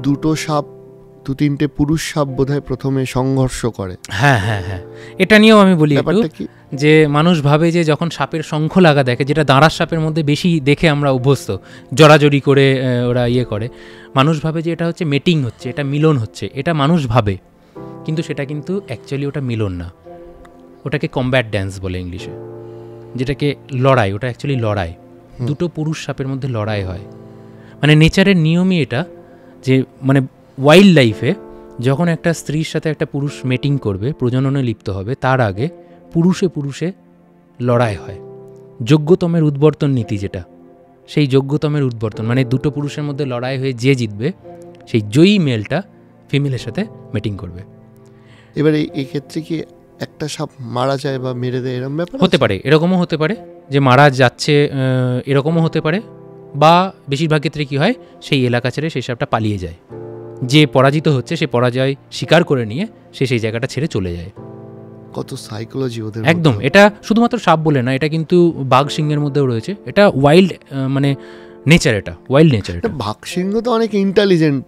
Speaker 2: 2-3টে পুরুষ সাপ বোধহয় প্রথমে সংঘর্ষ করে।
Speaker 1: হ্যাঁ হ্যাঁ হ্যাঁ, এটা নিয়েও আমি বলি একটু, যে মানুষ ভাবে যে যখন সাপের শঙ্খ লাগা দেখে, যেটা দাঁড়ার সাপের মধ্যে বেশি দেখে আমরা অভ্যস্ত, জড়াজড়ি করে ওরা করে, মানুষ ভাবে যে এটা হচ্ছে মেটিং হচ্ছে, এটা মিলন হচ্ছে, এটা মানুষ ভাবে, কিন্তু সেটা কিন্তু অ্যাকচুয়ালি ওটা মিলন না, ওটাকে কমব্যাট ড্যান্স বলে ইংলিশে, যেটাকে লড়াই, ওটা অ্যাকচুয়ালি লড়াই, দুটো পুরুষ সাপের মধ্যে লড়াই হয়। মানে নেচারের নিয়মই এটা, যে মানে ওয়াইল্ড লাইফে যখন একটা স্ত্রীর সাথে একটা পুরুষ মেটিং করবে, প্রজননে লিপ্ত হবে, তার আগে পুরুষে পুরুষে লড়াই হয়। যোগ্যতমের উদ্বর্তন নীতি যেটা, সেই যোগ্যতমের উদ্বর্তন মানে দুটো পুরুষের মধ্যে লড়াই হয়ে যে জিতবে, সেই জয়ী মেলটা ফিমেলের সাথে মিটিং করবে।
Speaker 2: এবারে এই ক্ষেত্রে কি একটা সাপ মারা যায় বা মেরে দেয়, এরকম ব্যাপার
Speaker 1: হতে পারে, এরকমও হতে পারে যে মারা যাচ্ছে, এরকমও হতে পারে, বা বেশিরভাগ ক্ষেত্রে কী হয়, সেই এলাকা ছেড়ে সেই সাপটা পালিয়ে যায়, যে পরাজিত হচ্ছে সে পরাজয় স্বীকার করে নিয়ে সে সেই জায়গাটা ছেড়ে চলে যায়।
Speaker 2: কত সাইকোলজি ওদের
Speaker 1: একদম। এটা শুধুমাত্র সাপ বলে না, এটা কিন্তু বাঘ সিংহের মধ্যেও রয়েছে, এটা ওয়াইল্ড মানে নেচার, এটা ওয়াইল্ড নেচার। এটা
Speaker 2: বাঘ সিংহ তো অনেক ইন্টেলিজেন্ট,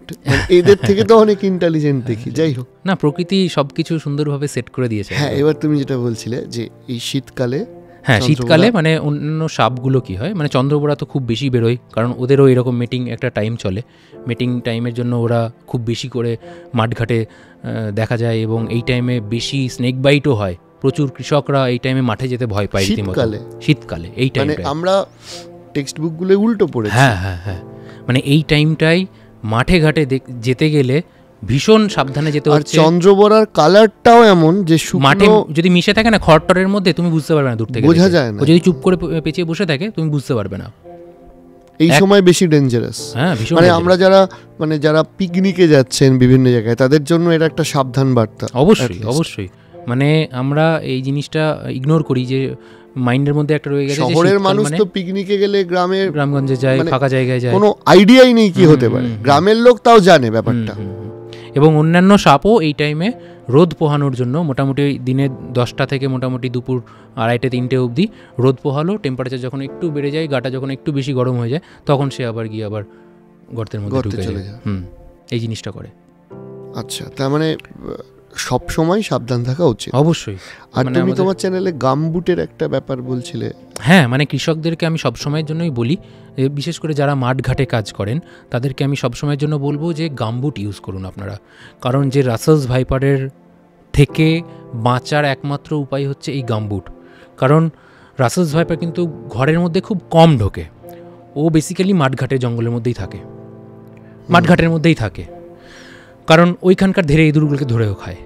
Speaker 2: এদের থেকে তো অনেক ইন্টেলিজেন্ট দেখি। যাই হোক,
Speaker 1: না, প্রকৃতি সবকিছু সুন্দরভাবে সেট করে দিয়েছে।
Speaker 2: হ্যাঁ, এবার তুমি যেটা বলছিলে যে এই শীতকালে,
Speaker 1: হ্যাঁ শীতকালে মানে অন্যান্য সাপগুলো কি হয়, মানে চন্দ্রপোড়া তো খুব বেশি বেরোয়, কারণ ওদেরও এরকম মিটিং একটা টাইম চলে, মিটিং টাইমের জন্য ওরা খুব বেশি করে মাঠঘাটে দেখা যায়, এবং এই টাইমে বেশি স্নেক বাইটও হয়, প্রচুর কৃষকরা এই টাইমে মাঠে যেতে ভয় পায় রীতিমতো শীতকালে। এই টাইমে
Speaker 2: আমরা টেক্সট বুকগুলো উল্টো পড়েছি।
Speaker 1: হ্যাঁ হ্যাঁ হ্যাঁ, মানে এই টাইমটাই মাঠে ঘাটে যেতে গেলে ভীষণ সাবধানে যেতে হচ্ছে।
Speaker 2: চন্দ্রপোড়ার কালারটাও এমন যে
Speaker 1: মাঠে যদি মিশে থাকে না খড়টরের মধ্যে, তুমি বুঝতে পারবে না, দূর থেকে
Speaker 2: বোঝা যায় না।
Speaker 1: যদি চুপ করে পেঁচিয়ে বসে থাকে তুমি বুঝতে পারবে না।
Speaker 2: এই সময় বেশি ডেঞ্জারাস।
Speaker 1: হ্যাঁ, ভীষণ।
Speaker 2: মানে আমরা যারা পিকনিকে যাচ্ছেন বিভিন্ন জায়গায়, তাদের জন্য এটা একটা সাবধান বার্তা।
Speaker 1: অবশ্যই অবশ্যই, মানে আমরা এই জিনিসটা ইগনোর করি, যে মাইন্ডের মধ্যে একটা রয়ে গেছে।
Speaker 2: শহরের মানুষ তো পিকনিকে গেলে
Speaker 1: গ্রামগঞ্জে যায়, ফাঁকা জায়গায় যায়,
Speaker 2: কোনো আইডিয়াই নেই কি হতে পারে। গ্রামের লোক তাও জানে ব্যাপারটা।
Speaker 1: এবং অন্যান্য সাপও এই টাইমে রোদ পোহানোর জন্য মোটামুটি দিনে 10টা থেকে মোটামুটি দুপুর 2:30-3টে অবধি রোদ পোহালো, টেম্পারেচার যখন একটু বেড়ে যায়, গাটা যখন একটু বেশি গরম হয়ে যায়, তখন সে আবার গিয়ে আবার গর্তের মধ্যে ঢুকে যায়। এই জিনিসটা করে।
Speaker 2: আচ্ছা, তার মানে সব সময় সাবধান থাকা উচিত।
Speaker 1: অবশ্যই।
Speaker 2: আর তুমি তোমার চ্যানেলে গামবুটের একটা ব্যাপার বলছিলে।
Speaker 1: হ্যাঁ, মানে কৃষকদেরকে আমি সবসময়ের জন্যই বলি, বিশেষ করে যারা মাঠঘাটে কাজ করেন তাদেরকে আমি সবসময়ের জন্য বলবো যে গামবুট ইউজ করুন আপনারা, কারণ যে রাসেলস ভাইপারের থেকে বাঁচার একমাত্র উপায় হচ্ছে এই গামবুট। কারণ রাসেলস ভাইপার কিন্তু ঘরের মধ্যে খুব কম ঢোকে, ও বেসিক্যালি মাঠঘাটে জঙ্গলের মধ্যেই থাকে, মাঠঘাটের মধ্যেই থাকে, কারণ ওইখানকার ধীরে ইঁদুরগুলোকে ধরেও খায়।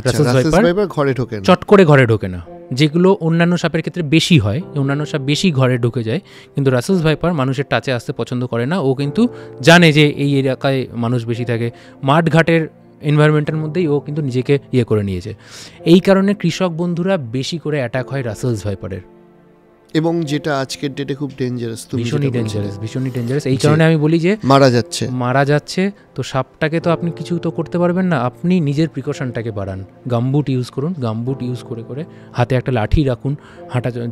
Speaker 1: রাসেলস ভাইপার ঘরে ঢোকে না, চট করে ঘরে ঢোকে না, যেগুলো অন্যান্য সাপের ক্ষেত্রে বেশি হয়, অন্যান্য সাপ বেশি ঘরে ঢুকে যায়, কিন্তু রাসেলস ভাইপার মানুষের টাচে আসতে পছন্দ করে না। ও কিন্তু জানে যে এই এলাকায় মানুষ বেশি থাকে, মাঠঘাটের এনভায়রনমেন্টের মধ্যেই ও কিন্তু নিজেকে করে নিয়েছে। এই কারণে কৃষক বন্ধুরা বেশি করে অ্যাটাক হয় রাসেলস ভাইপারের,
Speaker 2: এবং যেটা আজকের ডেটে খুব ডেঞ্জারাস,
Speaker 1: ভীষণই ডেঞ্জারাস। এই কারণে আমি বলি যে মারা যাচ্ছে তো সাপটাকে তো আপনি কিছু তো করতে পারবেন না, আপনি নিজের প্রিকশনটাকে বাড়ান, গামবুট ইউজ করুন, গামবুট ইউজ করে করে হাতে একটা লাঠি রাখুন,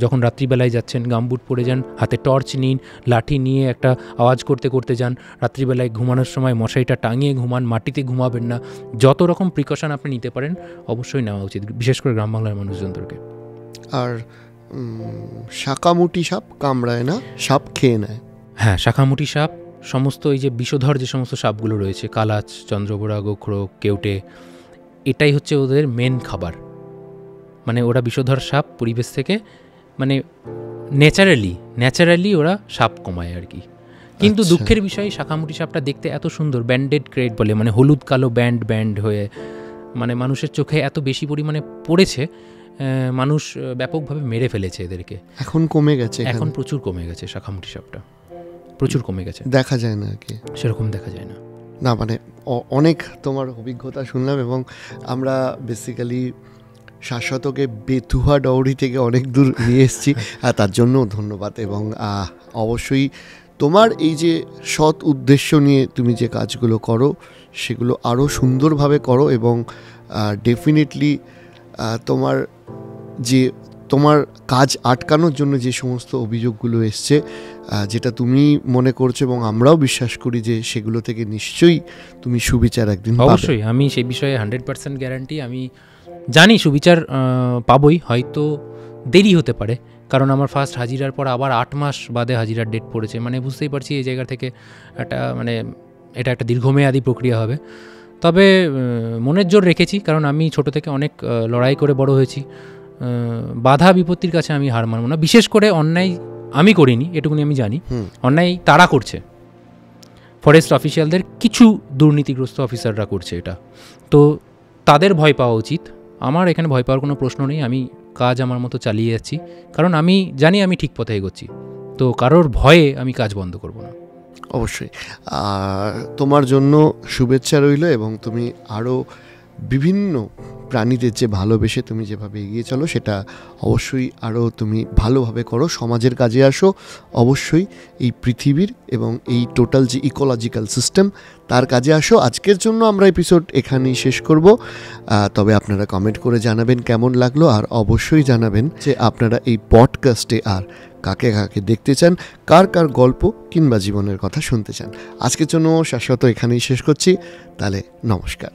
Speaker 1: যখন রাত্রিবেলায় যাচ্ছেন গামবুট পরে যান, হাতে টর্চ নিন, লাঠি নিয়ে একটা আওয়াজ করতে করতে যান, রাত্রিবেলায় ঘুমানোর সময় মশারিটা টাঙিয়ে ঘুমান, মাটিতে ঘুমাবেন না, যত রকম প্রিকশন আপনি নিতে পারেন অবশ্যই নেওয়া উচিত, বিশেষ করে গ্রাম বাংলার মানুষজনদেরকে।
Speaker 2: আর শাকামুটি সাপ কামড়ায় না, সাপ খেয়ে নেয়।
Speaker 1: হ্যাঁ, শাকামুটি সাপ, সমস্ত এই যে বিষধর যে সমস্ত সাপগুলো রয়েছে, কালাচ, চন্দ্রবোড়া, গোখরো, কেউটে, এটাই হচ্ছে ওদের মেন খাবার। মানে ওরা বিষধর সাপ পরিবেশ থেকে মানে ন্যাচারালি ওরা সাপ কমায় আর কি। কিন্তু দুঃখের বিষয় শাকামুটি সাপটা দেখতে এত সুন্দর, ব্যান্ডেড ক্রেট বলে, মানে হলুদ কালো ব্যান্ড হয়ে মানে মানুষের চোখে এত বেশি পরিমাণে পড়েছে, মানুষ ব্যাপকভাবে মেরে ফেলেছে এদেরকে।
Speaker 2: এখন কমে গেছে,
Speaker 1: এখন প্রচুর কমে গেছে, শাকামুটি সাপটা প্রচুর কমে গেছে,
Speaker 2: দেখা যায় না আর কি,
Speaker 1: সেরকম দেখা যায় না।
Speaker 2: না মানে অনেক তোমার অভিজ্ঞতা শুনলাম, এবং আমরা বেসিক্যালি শাশ্বতকে বেতুয়া ডৌরি থেকে অনেক দূর নিয়ে এসেছি, আর তার জন্য ধন্যবাদ। এবং অবশ্যই তোমার এই যে সৎ উদ্দেশ্য নিয়ে তুমি যে কাজগুলো করো সেগুলো আরও সুন্দরভাবে করো, এবং ডেফিনেটলি তোমার কাজ আটকানোর জন্য যে সমস্ত অভিযোগগুলো এসছে, যেটা তুমি মনে করছো এবং আমরাও বিশ্বাস করি যে সেগুলো থেকে নিশ্চয়ই তুমি সুবিচার একদিন পাবে।
Speaker 1: অবশ্যই, আমি সেই বিষয়ে 100% গ্যারান্টি, আমি জানি সুবিচার পাবই, হয়তো দেরি হতে পারে, কারণ আমার ফার্স্ট হাজিরার পর আবার 8 মাস বাদে হাজিরার ডেট পড়েছে, মানে বুঝতেই পারছি এই জায়গা থেকে এটা একটা দীর্ঘমেয়াদী প্রক্রিয়া হবে। তবে মনের জোর রেখেছি, কারণ আমি ছোট থেকে অনেক লড়াই করে বড় হয়েছি, বাধা বিপত্তির কাছে আমি হার মানব না। বিশেষ করে অন্যায় আমি করিনি, এটুকুনি আমি জানি, অন্যায় তারা করছে, ফরেস্ট অফিসিয়ালদের কিছু দুর্নীতিগ্রস্ত অফিসাররা করছে এটা, তো তাদের ভয় পাওয়া উচিত। আমার এখানে ভয় পাওয়ার কোনো প্রশ্ন নেই, আমি কাজ আমার মতো চালিয়ে যাচ্ছি, কারণ আমি জানি আমি ঠিক পথে এগোচ্ছি, তো কারোর ভয়ে আমি কাজ বন্ধ করব না।
Speaker 2: অবশ্যই তোমার জন্য শুভেচ্ছা রইল, এবং তুমি আরও বিভিন্ন প্রাণীদের যে ভালোবেসে তুমি যেভাবে এগিয়ে চলো সেটা অবশ্যই আরও তুমি ভালোভাবে করো, সমাজের কাজে আসো, অবশ্যই এই পৃথিবীর এবং এই টোটাল যে ইকোলজিক্যাল সিস্টেম তার কাজে আসো। আজকের জন্য আমরা এপিসোড এখানেই শেষ করব, তবে আপনারা কমেন্ট করে জানাবেন কেমন লাগলো, আর অবশ্যই জানাবেন যে আপনারা এই পডকাস্টে আর কাকে কাকে দেখতে চান, কার কার গল্প কিংবা জীবনের কথা শুনতে চান। আজকের জন্য শাশ্বত এখানেই শেষ করছি, তাহলে নমস্কার।